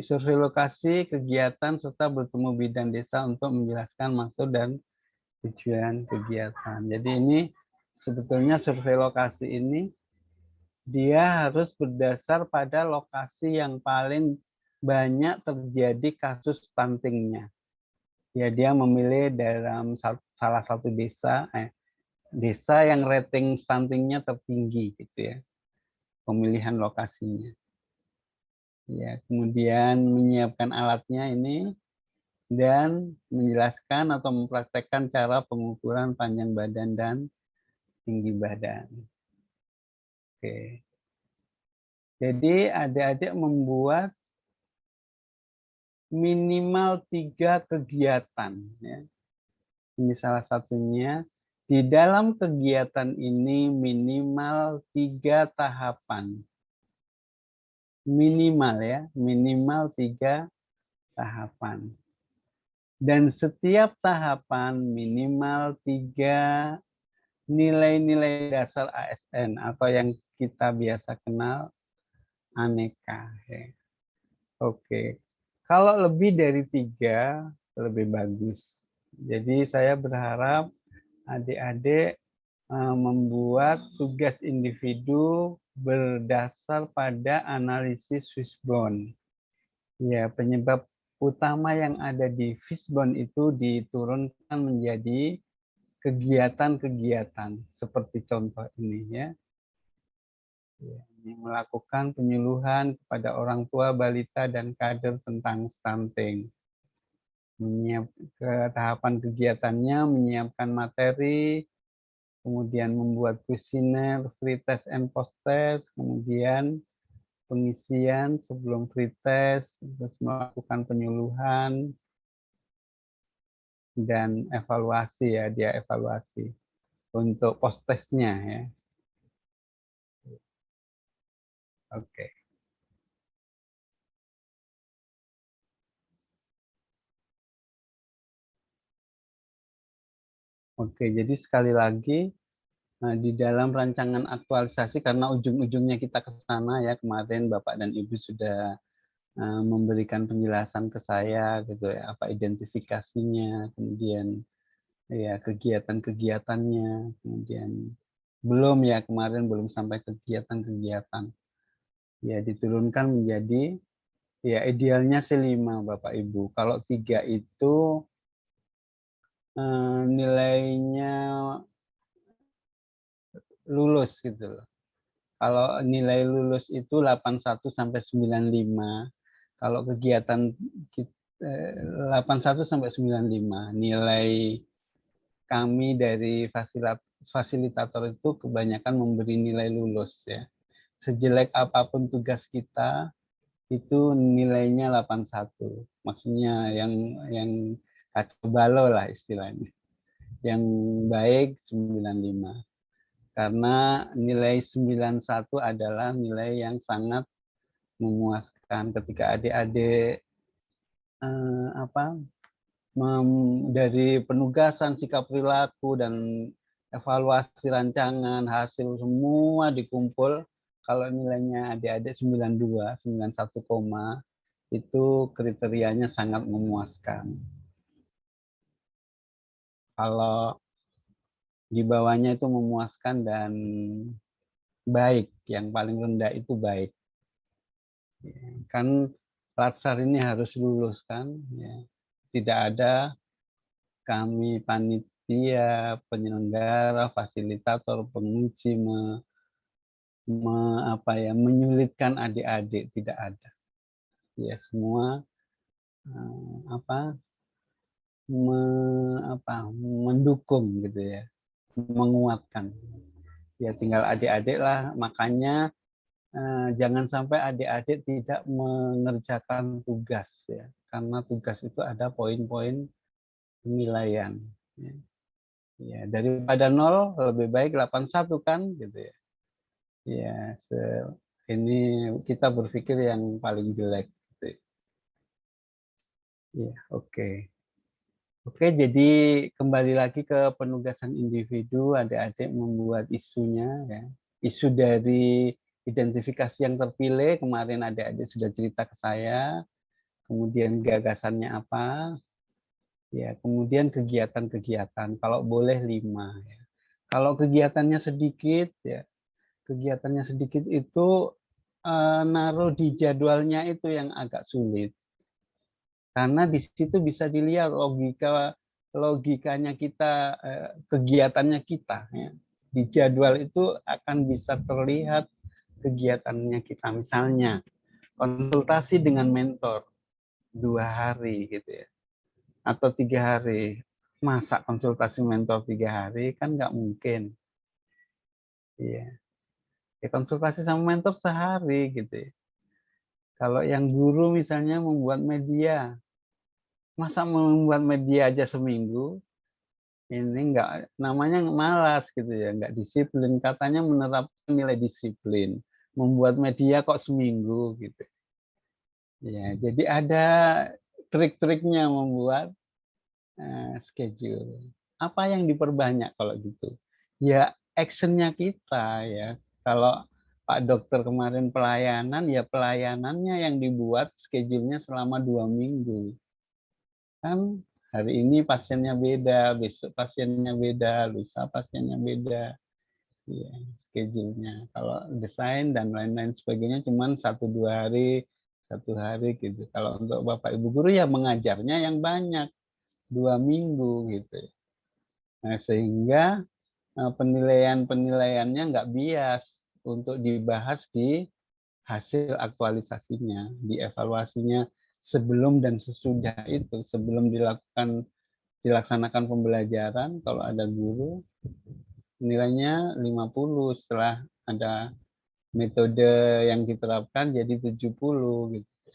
[SPEAKER 1] survei lokasi, kegiatan serta bertemu bidan desa untuk menjelaskan maksud dan tujuan kegiatan. Jadi ini sebetulnya survei lokasi ini dia harus berdasar pada lokasi yang paling banyak terjadi kasus stuntingnya. Ya, dia memilih dalam salah satu desa yang rating stuntingnya tertinggi gitu ya. Pemilihan lokasinya. Ya, kemudian menyiapkan alatnya ini dan menjelaskan atau mempraktekkan cara pengukuran panjang badan dan tinggi badan. Oke. Jadi adik-adik membuat minimal 3 kegiatan. Ya. Ini salah satunya. Di dalam kegiatan ini minimal 3 tahapan. Minimal ya, minimal 3 tahapan. Dan setiap tahapan minimal 3 nilai-nilai dasar ASN atau yang kita biasa kenal aneka. Ya. Oke, kalau lebih dari 3 lebih bagus. Jadi saya berharap adik-adik membuat tugas individu berdasar pada analisis fishbone. Ya, penyebab utama yang ada di fishbone itu diturunkan menjadi kegiatan-kegiatan seperti contoh ini ya. Melakukan penyuluhan kepada orang tua balita dan kader tentang stunting. Tahapan kegiatannya menyiapkan materi, kemudian membuat kuesioner, free test and post test, kemudian pengisian sebelum free test, terus melakukan penyuluhan dan evaluasi ya, dia evaluasi untuk post testnya ya. Oke. Oke, jadi sekali lagi di dalam rancangan aktualisasi karena ujung-ujungnya kita ke sana ya, kemarin Bapak dan Ibu sudah memberikan penjelasan ke saya gitu ya, apa identifikasinya, kemudian ya kegiatan-kegiatannya, kemudian belum ya kemarin belum sampai kegiatan-kegiatan. Ya diturunkan menjadi Ya, idealnya sih 5, Bapak Ibu. Kalau 3 itu nilainya lulus gitu loh. Kalau nilai lulus itu 81 sampai 95. Kalau kegiatan 81 sampai 95. Nilai kami dari fasilitator itu kebanyakan memberi nilai lulus ya. Sejelek apapun tugas kita itu nilainya 81. Maksudnya yang kacau balau lah istilahnya. Yang baik 95. Karena nilai 91 adalah nilai yang sangat memuaskan ketika adik-adik dari penugasan sikap perilaku dan evaluasi rancangan hasil semua dikumpul, kalau nilainya adik-adik 92, 91, itu kriterianya sangat memuaskan. Kalau di bawahnya itu memuaskan dan baik, yang paling rendah itu baik. Kan Latsar ini harus lulus kan, ya. Tidak ada kami panitia, penyelenggara, fasilitator, penguji menyulitkan adik-adik, tidak ada. Ya semua mendukung gitu ya, menguatkan. Ya tinggal adik-adik lah, makanya jangan sampai adik-adik tidak mengerjakan tugas ya, karena tugas itu ada poin-poin penilaian. Ya, daripada 0 lebih baik 81 kan gitu ya. Ya, ini kita berpikir yang paling jelek. Gitu. Ya, oke. Oke, jadi kembali lagi ke penugasan individu, adik-adik membuat isunya ya. Isu dari identifikasi yang terpilih, kemarin adik-adik sudah cerita ke saya, kemudian gagasannya apa, ya, kemudian kegiatan-kegiatan, kalau boleh 5. Ya. Kalau kegiatannya sedikit, ya, kegiatannya sedikit itu naruh di jadwalnya itu yang agak sulit. Karena di situ bisa dilihat logikanya kita, kegiatannya kita. Ya. Di jadwal itu akan bisa terlihat kegiatannya kita. Misalnya konsultasi dengan mentor 2 hari gitu ya, atau 3 hari. Masa konsultasi mentor 3 hari kan nggak mungkin. Iya. Ya, konsultasi sama mentor sehari gitu ya. Kalau yang guru misalnya membuat media, masa membuat media aja seminggu, ini nggak, namanya malas gitu ya, nggak disiplin. Katanya menerapkan nilai disiplin, membuat media kok seminggu gitu. Ya, jadi ada trik-triknya membuat schedule. Apa yang diperbanyak kalau gitu? Ya actionnya kita ya. Kalau Pak Dokter kemarin pelayanan, ya pelayanannya yang dibuat schedule-nya selama 2 minggu. Kan hari ini pasiennya beda, besok pasiennya beda, lusa pasiennya beda. Ya, schedule-nya. Kalau desain dan lain-lain sebagainya cuma 1-2 hari, 1 hari gitu. Kalau untuk Bapak Ibu guru ya mengajarnya yang banyak, 2 minggu gitu. Nah, sehingga penilaian-penilaiannya nggak bias untuk dibahas di hasil aktualisasinya, di evaluasinya sebelum dan sesudah itu, sebelum dilaksanakan pembelajaran, kalau ada guru nilainya 50, setelah ada metode yang diterapkan jadi 70 gitu.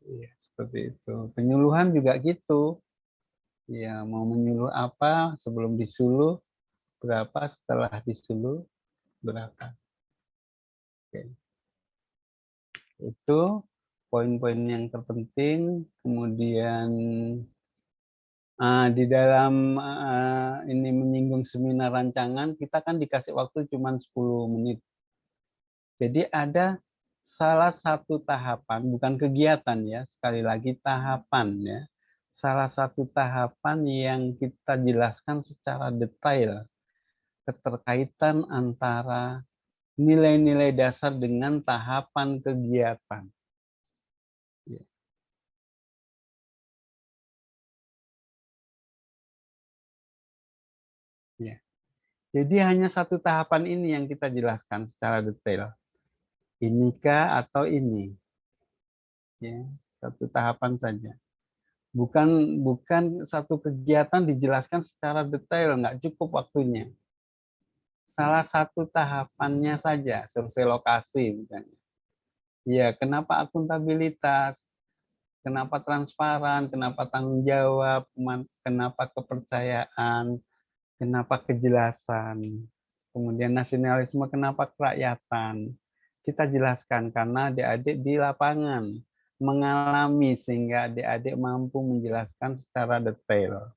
[SPEAKER 1] Ya, seperti itu. Penyuluhan juga gitu. Ya, mau menyuluh apa sebelum disuluh berapa, setelah disuluh berapa. Oke. Itu poin-poin yang terpenting. Kemudian di dalam ini menyinggung seminar rancangan, kita kan dikasih waktu cuma 10 menit. Jadi ada salah satu tahapan, bukan kegiatan ya, sekali lagi tahapan ya. Salah satu tahapan yang kita jelaskan secara detail keterkaitan antara nilai-nilai dasar dengan tahapan kegiatan. Jadi hanya satu tahapan ini yang kita jelaskan secara detail. Inikah atau ini? Ya, satu tahapan saja. Bukan satu kegiatan dijelaskan secara detail, nggak cukup waktunya. Salah satu tahapannya saja, survei lokasi misalnya. Ya, kenapa akuntabilitas? Kenapa transparan? Kenapa tanggung jawab? Kenapa kepercayaan? Kenapa kejelasan? Kemudian nasionalisme, kenapa kerakyatan? Kita jelaskan karena adik-adik di lapangan mengalami sehingga adik-adik mampu menjelaskan secara detail.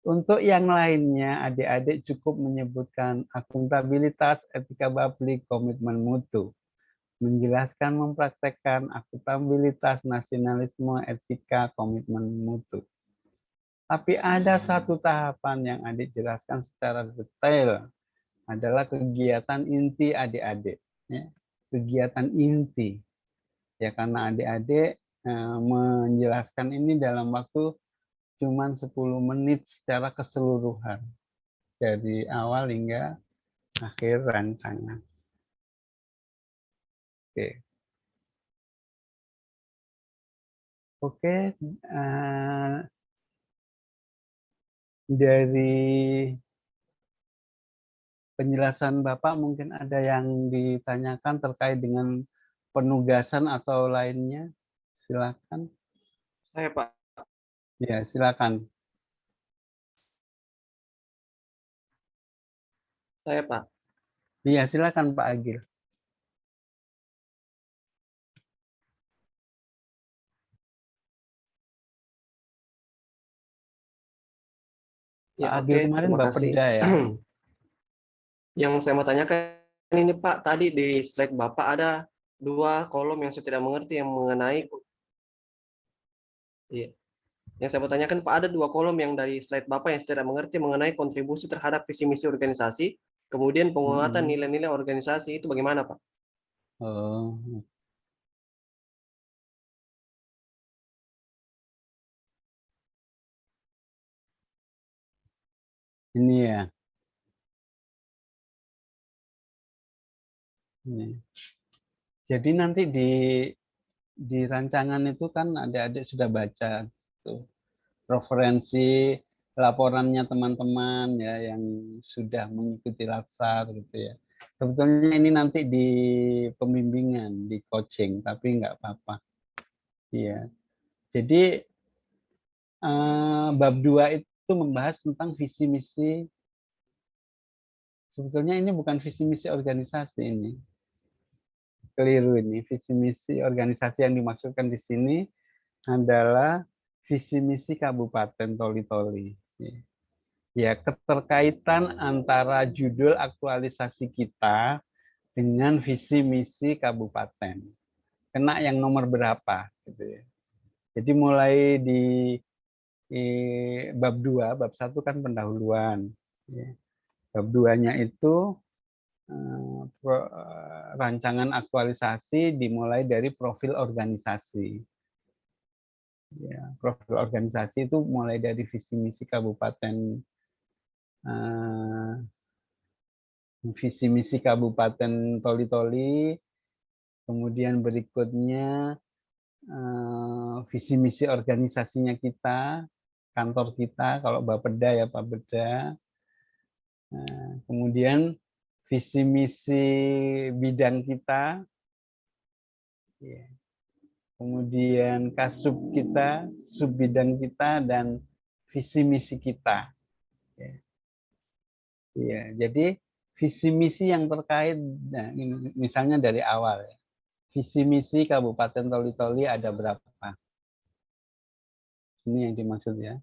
[SPEAKER 1] Untuk yang lainnya, adik-adik cukup menyebutkan akuntabilitas, etika publik, komitmen mutu. Menjelaskan, mempraktekkan akuntabilitas, nasionalisme, etika, komitmen mutu. Tapi ada satu tahapan yang adik jelaskan secara detail, adalah kegiatan inti adik-adik. Ya. Kegiatan inti. Ya, karena adik-adik menjelaskan ini dalam waktu cuman 10 menit secara keseluruhan. Dari awal hingga akhir rancangan. Oke. Oke. Dari penjelasan Bapak mungkin ada yang ditanyakan terkait dengan penugasan atau lainnya. Silakan.
[SPEAKER 2] Saya Pak.
[SPEAKER 1] Ya, silakan.
[SPEAKER 2] Saya Pak.
[SPEAKER 1] Iya, silakan Pak Agil.
[SPEAKER 2] Ya,
[SPEAKER 1] Pak Agil
[SPEAKER 2] oke,
[SPEAKER 1] kemarin
[SPEAKER 2] terima kasih.
[SPEAKER 1] Bapeda ya.
[SPEAKER 2] Yang saya mau tanyakan ini Pak, tadi di slide Bapak ada 2 kolom yang saya tidak mengerti yang mengenai. Iya. Yang saya mau tanyakan Pak, ada 2 kolom yang dari slide Bapak yang saya tidak mengerti mengenai kontribusi terhadap visi misi organisasi, kemudian penguatan nilai-nilai organisasi, itu bagaimana Pak?
[SPEAKER 1] Oh. Ini ya. Ini. Jadi nanti di rancangan itu kan adik-adik sudah baca tuh, referensi laporannya teman-teman ya yang sudah mengikuti latsar gitu ya. Sebetulnya ini nanti di pembimbingan, di coaching, tapi nggak apa-apa. Iya. Jadi bab 2 itu membahas tentang visi misi. Sebetulnya ini bukan visi misi organisasi ini. Keliru ini. Visi misi organisasi yang dimaksudkan di sini adalah visi misi Kabupaten Toli-Toli. Ya, keterkaitan antara judul aktualisasi kita dengan visi misi kabupaten. Kena yang nomor berapa gitu ya. Jadi mulai di bab 2, bab 1 kan pendahuluan. Ya. Bab 2-nya itu rancangan aktualisasi dimulai dari profil organisasi. Ya, profil organisasi itu mulai dari visi misi kabupaten, visi misi Kabupaten Toli-Toli, kemudian berikutnya visi misi organisasinya kita, kantor kita, kalau Bapeda ya Bapeda, kemudian visi misi bidang kita, kemudian kasub kita, sub bidang kita, dan visi misi kita. Ya, jadi visi misi yang terkait, nah, misalnya dari awal ya. Visi misi Kabupaten Toli-Toli ada berapa? Ini yang dimaksud ya.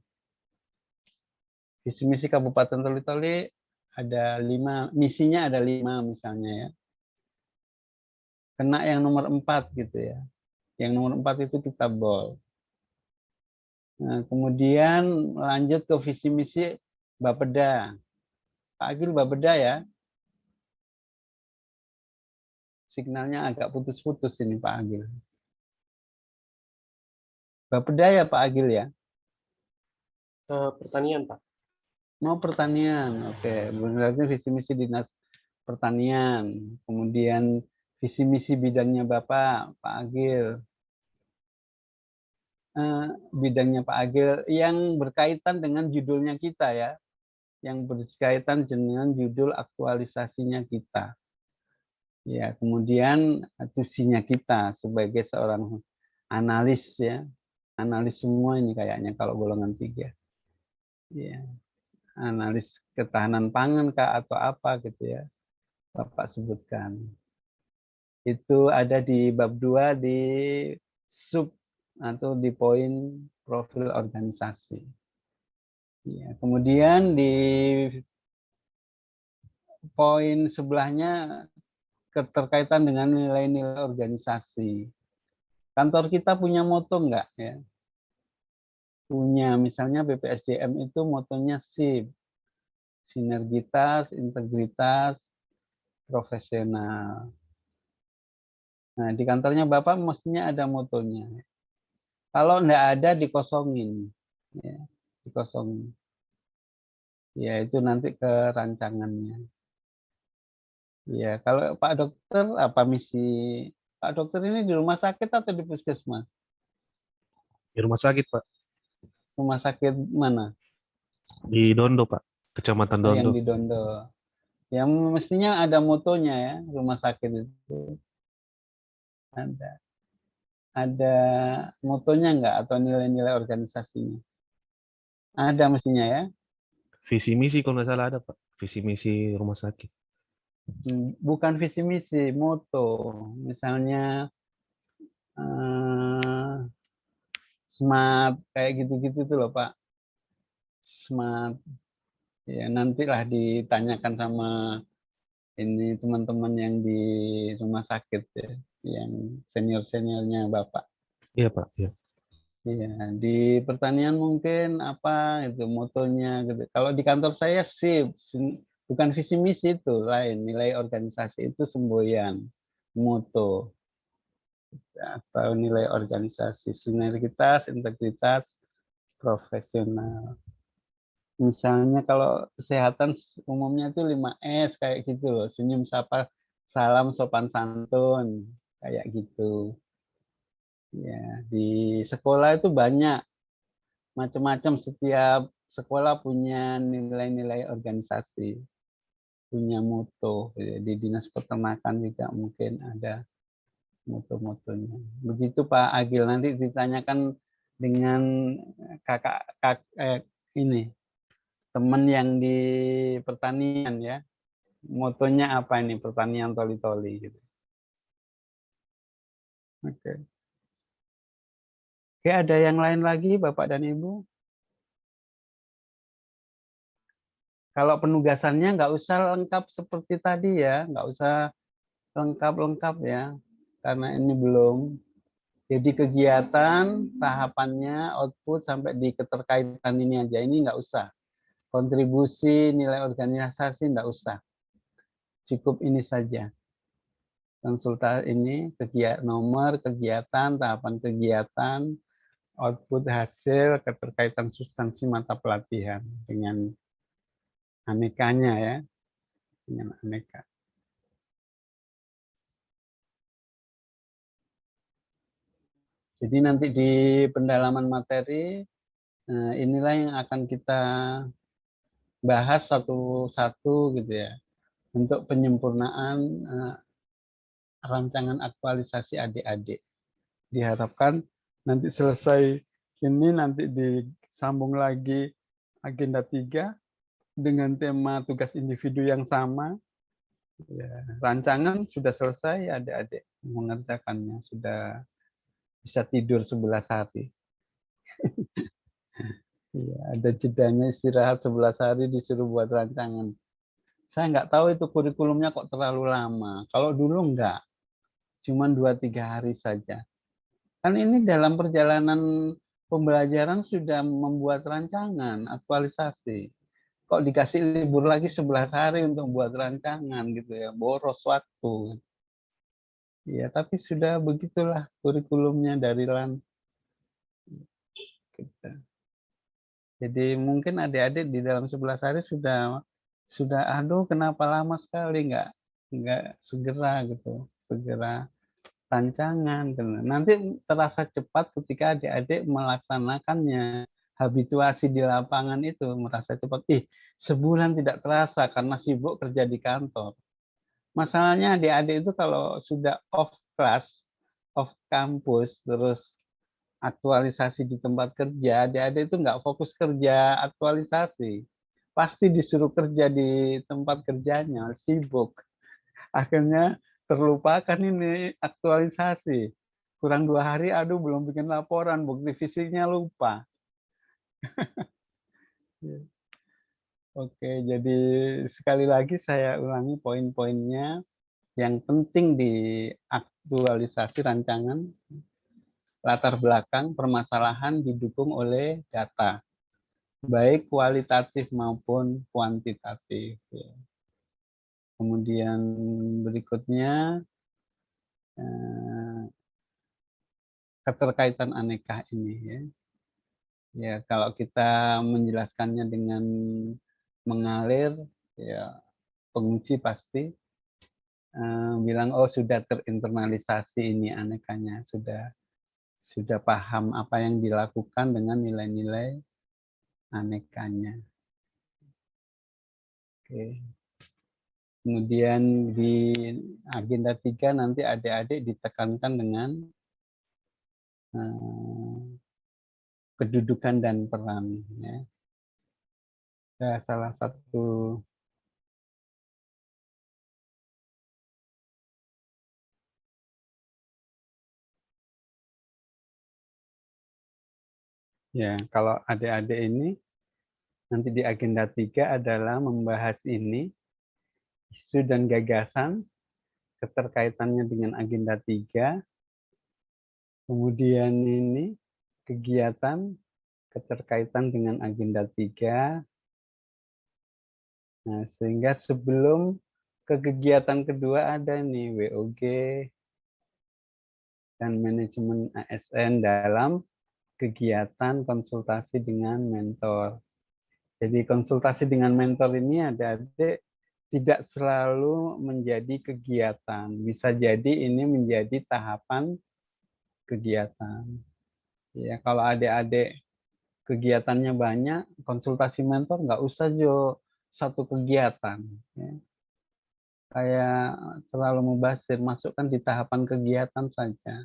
[SPEAKER 1] Visi misi Kabupaten Toli-Toli ada 5, misinya ada 5 misalnya ya. Kena yang nomor 4 gitu ya. Yang nomor 4 itu kita bold. Nah, kemudian lanjut ke visi misi Bapeda. Pak Agil Bapeda ya. Signalnya agak putus-putus ini Pak Agil. Bapeda ya Pak Agil ya.
[SPEAKER 2] Pertanian Pak.
[SPEAKER 1] Mau pertanian, oke. Berarti visi misi dinas pertanian. Kemudian visi misi bidangnya Bapak, Pak Agil. Bidangnya Pak Agil yang berkaitan dengan judulnya kita ya. Yang berkaitan dengan judul aktualisasinya kita. Ya, kemudian tusinya kita sebagai seorang analis ya. Analis semua ini kayaknya kalau golongan 3. Ya. Analis ketahanan pangan kah atau apa gitu ya, Bapak sebutkan. Itu ada di bab 2 di sub atau di poin profil organisasi. Ya, kemudian di poin sebelahnya keterkaitan dengan nilai-nilai organisasi. Kantor kita punya moto enggak ya? Punya, misalnya BPSDM itu motonya SIP, sinergitas, integritas, profesional. Nah, di kantornya Bapak mestinya ada motonya. Kalau enggak ada, dikosongin. Ya, dikosongin. Ya, itu nanti ke rancangannya. Ya, kalau Pak Dokter, apa misi Pak Dokter ini di rumah sakit atau di puskesmas?
[SPEAKER 3] Di rumah sakit, Pak.
[SPEAKER 1] Rumah sakit mana?
[SPEAKER 3] Di Dondo, Pak. Kecamatan
[SPEAKER 1] Oh, yang
[SPEAKER 3] Dondo.
[SPEAKER 1] di Dondo. Yang mestinya ada motonya ya, rumah sakit itu. Ada motonya enggak atau nilai-nilai organisasinya? Ada mestinya ya.
[SPEAKER 3] Visi misi kalau nggak salah ada, Pak. Visi misi rumah sakit.
[SPEAKER 1] Bukan visi misi, moto. Misalnya smart kayak gitu-gitu tuh loh Pak. Smart. Ya nantilah ditanyakan sama ini teman-teman yang di rumah sakit ya, yang senior-seniornya Bapak.
[SPEAKER 3] Iya, Pak. Iya.
[SPEAKER 1] Iya, di pertanian mungkin apa itu motonya gitu. Kalau di kantor saya sip, bukan visi misi itu lain, nilai organisasi itu semboyan, moto atau nilai organisasi, sinergitas, integritas, profesional. Misalnya kalau kesehatan umumnya itu 5S kayak gitu loh, senyum, sapa, salam, sopan santun, kayak gitu. Ya, di sekolah itu banyak macam-macam, setiap sekolah punya nilai-nilai organisasi, punya moto. Di dinas peternakan juga mungkin ada moto-motonya. Begitu Pak Agil, nanti ditanyakan dengan ini teman yang di pertanian ya, motonya apa ini, pertanian toli-toli gitu. Oke. Oke, ada yang lain lagi Bapak dan Ibu? Kalau penugasannya nggak usah lengkap seperti tadi ya, nggak usah lengkap-lengkap ya, karena ini belum. Jadi kegiatan, tahapannya, output, sampai di keterkaitan ini aja, ini nggak usah. Kontribusi, nilai organisasi, nggak usah. Cukup ini saja. Konsultasi ini, kegiatan nomor, kegiatan, tahapan kegiatan, output hasil, keterkaitan substansi mata pelatihan dengan anekanya ya, dengan aneka. Jadi nanti di pendalaman materi inilah yang akan kita bahas satu-satu gitu ya, untuk penyempurnaan rancangan aktualisasi adik-adik. Diharapkan nanti selesai ini nanti disambung lagi agenda 3 dengan tema tugas individu yang sama. Ya, rancangan sudah selesai, adik-adik mengerjakannya, sudah bisa tidur 11 hari. Ya, ada jedanya istirahat 11 hari disuruh buat rancangan. Saya nggak tahu itu kurikulumnya kok terlalu lama. Kalau dulu enggak, cuma 2-3 hari saja. Kan ini dalam perjalanan pembelajaran sudah membuat rancangan, aktualisasi. Kok dikasih libur lagi 11 hari untuk buat rancangan gitu ya, boros waktu. Ya, tapi sudah begitulah kurikulumnya dari LAN. Gitu. Jadi mungkin adik-adik di dalam 11 hari sudah aduh kenapa lama sekali nggak segera gitu, segera rancangan. Gitu. Nanti terasa cepat ketika adik-adik melaksanakannya. Habituasi di lapangan itu merasa cepat. Sebulan tidak terasa karena sibuk kerja di kantor. Masalahnya adik-adik itu kalau sudah off class, off kampus, terus aktualisasi di tempat kerja, adik-adik itu nggak fokus kerja aktualisasi. Pasti disuruh kerja di tempat kerjanya, sibuk. Akhirnya terlupakan ini aktualisasi. Kurang 2 hari, aduh belum bikin laporan, bukti fisiknya lupa. Oke, jadi sekali lagi saya ulangi poin-poinnya. Yang penting di aktualisasi rancangan, latar belakang permasalahan didukung oleh data, baik kualitatif maupun kuantitatif. Kemudian berikutnya, keterkaitan aneka ini ya. Ya, kalau kita menjelaskannya dengan mengalir, ya penguji pasti bilang oh sudah terinternalisasi ini anekanya, sudah paham apa yang dilakukan dengan nilai-nilai anekanya. Oke. Kemudian di agenda 3 nanti adik-adik ditekankan dengan kedudukan dan peran. Ya, salah satu ya kalau adik-adik ini nanti di agenda 3 adalah membahas ini isu dan gagasan keterkaitannya dengan agenda 3. Kemudian ini kegiatan keterkaitan dengan agenda 3. Nah, sehingga sebelum ke kegiatan kedua ada nih WOG dan manajemen ASN dalam kegiatan konsultasi dengan mentor. Jadi konsultasi dengan mentor ini adik-adik tidak selalu menjadi kegiatan. Bisa jadi ini menjadi tahapan kegiatan. Ya, kalau adik-adik kegiatannya banyak, konsultasi mentor nggak usah Jo satu kegiatan. Ya. Kayak terlalu mubazir, masukkan di tahapan kegiatan saja.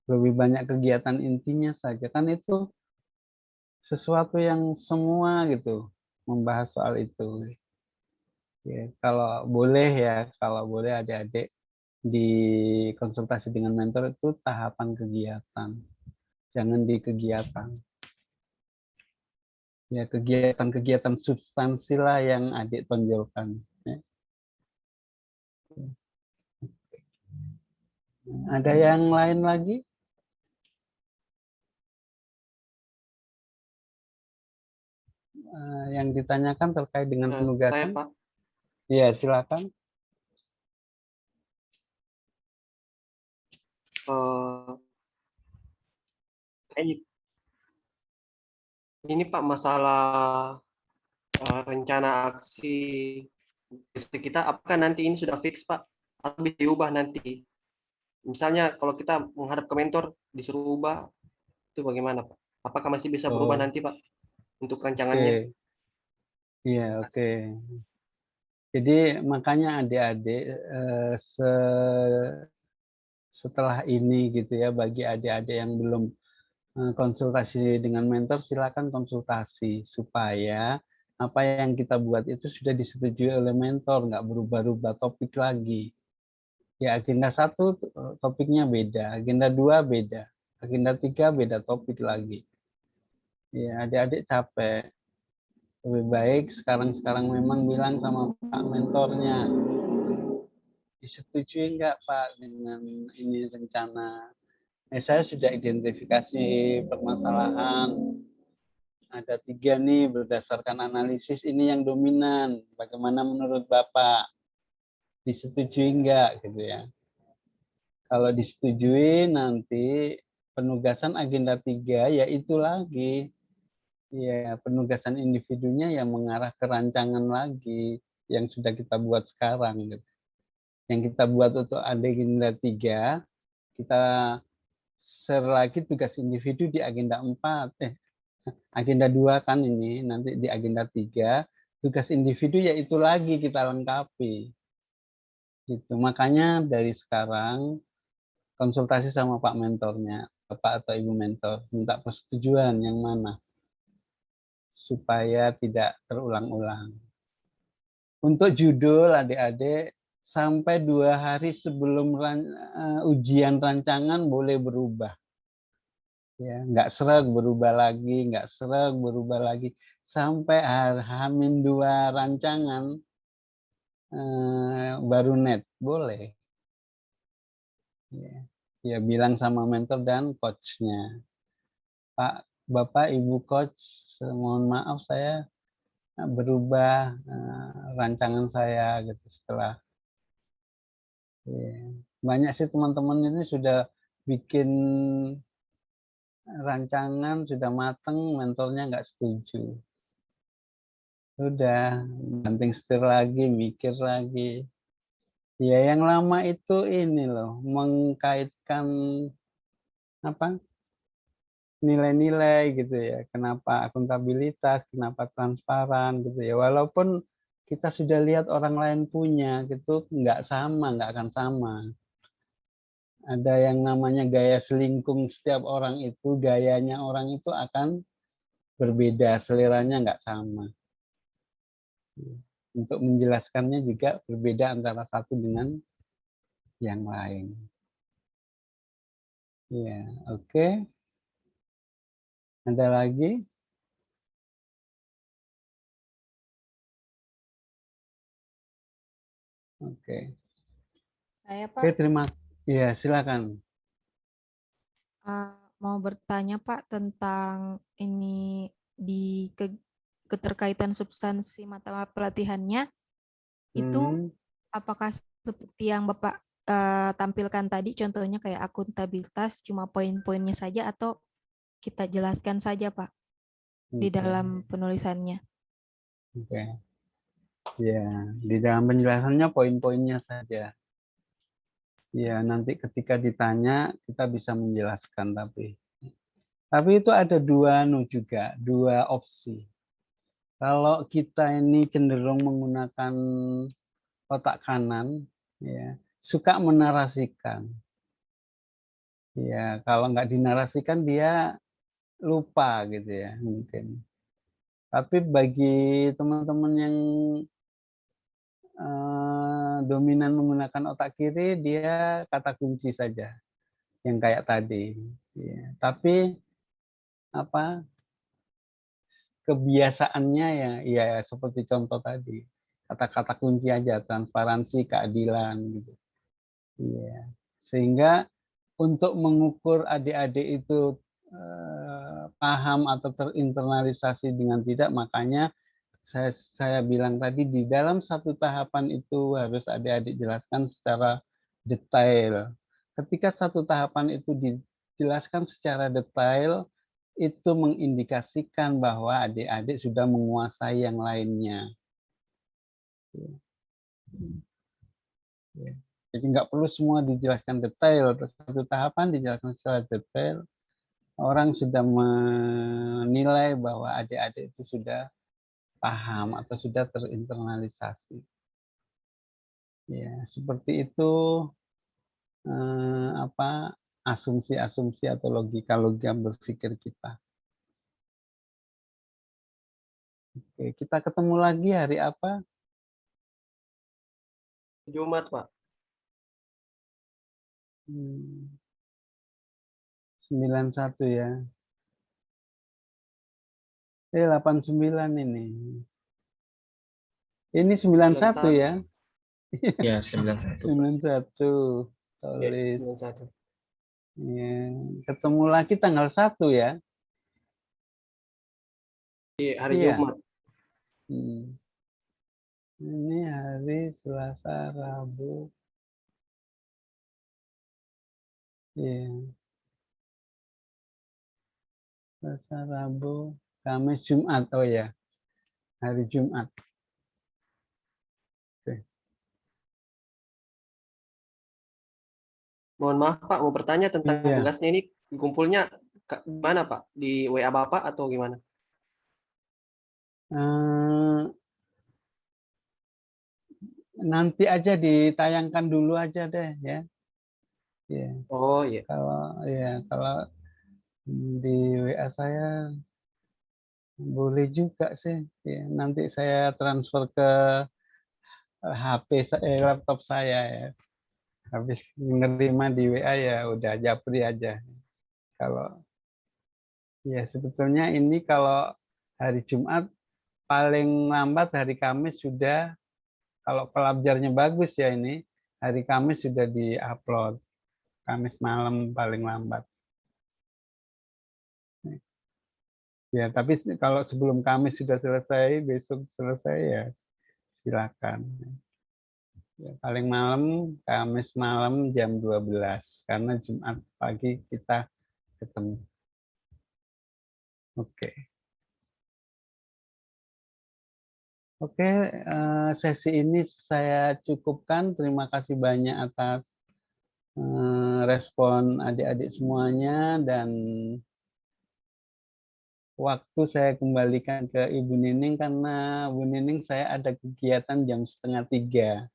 [SPEAKER 1] Lebih banyak kegiatan intinya saja. Kan itu sesuatu yang semua gitu membahas soal itu. Ya, kalau boleh adik-adik di konsultasi dengan mentor itu tahapan kegiatan. Jangan di kegiatan. Ya, kegiatan-kegiatan substansi lah yang adik tonjolkan. Ya. Ada yang lain lagi? Yang ditanyakan terkait dengan
[SPEAKER 2] Saya,
[SPEAKER 1] penugasan?
[SPEAKER 2] Pak.
[SPEAKER 1] Iya, silakan.
[SPEAKER 2] Ini Pak masalah rencana aksi kita, apakah nanti ini sudah fix Pak atau bisa diubah nanti? Misalnya kalau kita menghadap ke mentor disuruh ubah, itu bagaimana Pak? Apakah masih bisa berubah nanti Pak untuk rancangannya?
[SPEAKER 1] Iya, oke. Jadi makanya adik-adik setelah ini gitu ya, bagi adik-adik yang belum konsultasi dengan mentor, silakan konsultasi supaya apa yang kita buat itu sudah disetujui oleh mentor, nggak berubah-ubah topik lagi. Ya, agenda 1 topiknya beda, agenda 2 beda, agenda 3 beda topik lagi. Ya, adik-adik capek. Lebih baik sekarang memang bilang sama Pak mentornya, disetujui nggak Pak dengan ini rencana? Saya sudah identifikasi permasalahan. Ada 3 nih berdasarkan analisis ini yang dominan. Bagaimana menurut Bapak? Disetujui nggak gitu ya? Kalau disetujui nanti penugasan agenda 3 ya itu lagi ya penugasan individunya yang mengarah ke rancangan lagi yang sudah kita buat sekarang gitu. Yang kita buat untuk agenda 3, kita share lagi tugas individu di agenda 4. Agenda 2 kan ini, nanti di agenda 3, tugas individu yaitu lagi kita lengkapi. Gitu. Makanya dari sekarang konsultasi sama Pak mentornya, Bapak atau Ibu mentor, minta persetujuan yang mana supaya tidak terulang-ulang. Untuk judul adik-adik, sampai 2 hari sebelum ujian rancangan boleh berubah. Ya, nggak sreg berubah lagi, nggak sreg berubah lagi. Sampai H-2 rancangan baru net, boleh. Ya. Ya, bilang sama mentor dan coachnya. Pak, Bapak, Ibu coach, mohon maaf saya berubah rancangan saya gitu setelah. Ya. Banyak sih teman-teman ini sudah bikin rancangan, sudah mateng, mentornya nggak setuju. Sudah, banting setir lagi, mikir lagi. Ya, yang lama itu ini loh, mengkaitkan apa? Nilai-nilai gitu ya. Kenapa akuntabilitas, kenapa transparan gitu ya. Walaupun kita sudah lihat orang lain punya gitu, nggak sama, nggak akan sama. Ada yang namanya gaya selingkung setiap orang itu, gayanya orang itu akan berbeda, seleranya nggak sama. Untuk menjelaskannya juga berbeda antara satu dengan yang lain. Ya, oke. Ada lagi? Oke.
[SPEAKER 5] Saya
[SPEAKER 1] Oke,
[SPEAKER 5] Pak
[SPEAKER 1] terima. Ya, silakan.
[SPEAKER 5] mau bertanya Pak tentang ini di keterkaitan substansi mata pelatihannya itu
[SPEAKER 1] Hmm.
[SPEAKER 5] apakah seperti yang Bapak tampilkan tadi contohnya kayak akuntabilitas cuma poin-poinnya saja atau kita jelaskan saja Pak di
[SPEAKER 1] Oke.
[SPEAKER 5] dalam penulisannya?
[SPEAKER 1] Oke. Ya, di dalam penjelasannya poin-poinnya saja. Ya, nanti ketika ditanya kita bisa menjelaskan tapi itu ada dua opsi. Kalau kita ini cenderung menggunakan otak kanan, ya, suka menarasikan. Ya, kalau nggak dinarasikan dia lupa gitu ya mungkin. Tapi bagi teman-teman yang dominan menggunakan otak kiri, dia kata kunci saja yang kayak tadi. Ya. Tapi apa kebiasaannya ya seperti contoh tadi, kata-kata kunci aja, transparansi, keadilan gitu. Iya. Sehingga untuk mengukur adik-adik itu paham atau terinternalisasi dengan tidak, makanya saya bilang tadi di dalam satu tahapan itu harus adik-adik jelaskan secara detail. Ketika satu tahapan itu dijelaskan secara detail, itu mengindikasikan bahwa adik-adik sudah menguasai yang lainnya. Jadi nggak perlu semua dijelaskan detail, satu tahapan dijelaskan secara detail, orang sudah menilai bahwa adik-adik itu sudah paham atau sudah terinternalisasi. Ya, seperti itu asumsi-asumsi atau logika-logika berpikir kita. Oke, kita ketemu lagi hari apa?
[SPEAKER 2] Jumat, Pak.
[SPEAKER 1] 91 ya. 89 ini. Ini 91 ya.
[SPEAKER 6] Ya, 91.
[SPEAKER 1] 91.
[SPEAKER 2] Ya,
[SPEAKER 1] Tulis.
[SPEAKER 2] 91.
[SPEAKER 1] Ya. Ketemu lagi tanggal 1 ya.
[SPEAKER 2] Di hari
[SPEAKER 1] Iya.
[SPEAKER 2] Jumat.
[SPEAKER 1] Ini hari Selasa, Rabu. Iya. Selasa, Rabu. Kamis, Jumat. Oh ya, hari Jumat.
[SPEAKER 2] Mohon maaf Pak, mau bertanya tentang
[SPEAKER 1] Iya.
[SPEAKER 2] tugasnya ini kumpulnya gimana Pak? Di WA Bapak atau gimana?
[SPEAKER 1] Nanti aja ditayangkan dulu aja deh ya. Ya,
[SPEAKER 2] Oh iya.
[SPEAKER 1] kalau di WA saya boleh juga sih. Ya, nanti saya transfer ke laptop saya ya. Habis menerima di WA ya udah japri aja. Kalau ya sebetulnya ini kalau hari Jumat paling lambat hari Kamis sudah, kalau pelajarnya bagus ya ini hari Kamis sudah diupload. Kamis malam paling lambat. Ya, tapi kalau sebelum Kamis sudah selesai, besok selesai ya silakan. Ya, paling malam Kamis malam jam 12 karena Jumat pagi kita ketemu. Oke. Oke, sesi ini saya cukupkan. Terima kasih banyak atas respon adik-adik semuanya, dan waktu saya kembalikan ke Ibu Nining karena Bu Nining saya ada kegiatan jam 2:30,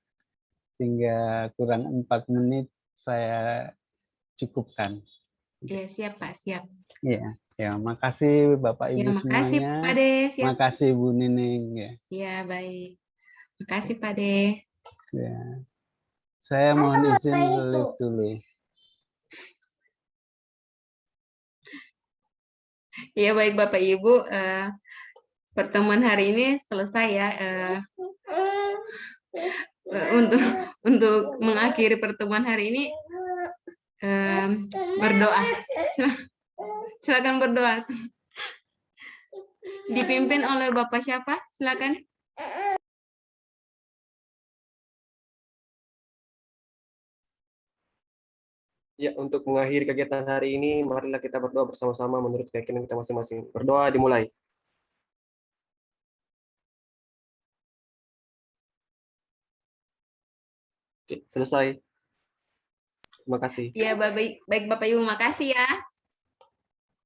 [SPEAKER 1] sehingga kurang 4 menit saya cukupkan.
[SPEAKER 7] Iya, siap Pak, siap.
[SPEAKER 1] Iya, ya, makasih Bapak
[SPEAKER 7] Ya,
[SPEAKER 1] Ibu
[SPEAKER 7] makasih
[SPEAKER 1] semuanya.
[SPEAKER 7] Pak De, siap.
[SPEAKER 1] Makasih Bu Nining ya.
[SPEAKER 7] Iya, baik. Makasih Pak De.
[SPEAKER 1] Ya. Saya mohon izin live dulu.
[SPEAKER 7] Iya, baik Bapak Ibu. Pertemuan hari ini selesai ya. Untuk mengakhiri pertemuan hari ini, berdoa. Silakan berdoa. Dipimpin oleh Bapak siapa? Silakan.
[SPEAKER 2] Ya, untuk mengakhiri kegiatan hari ini, marilah kita berdoa bersama-sama menurut keyakinan kita masing-masing. Berdoa dimulai. Oke, selesai. Terima kasih.
[SPEAKER 7] Ya, baik Bapak Ibu, makasih ya.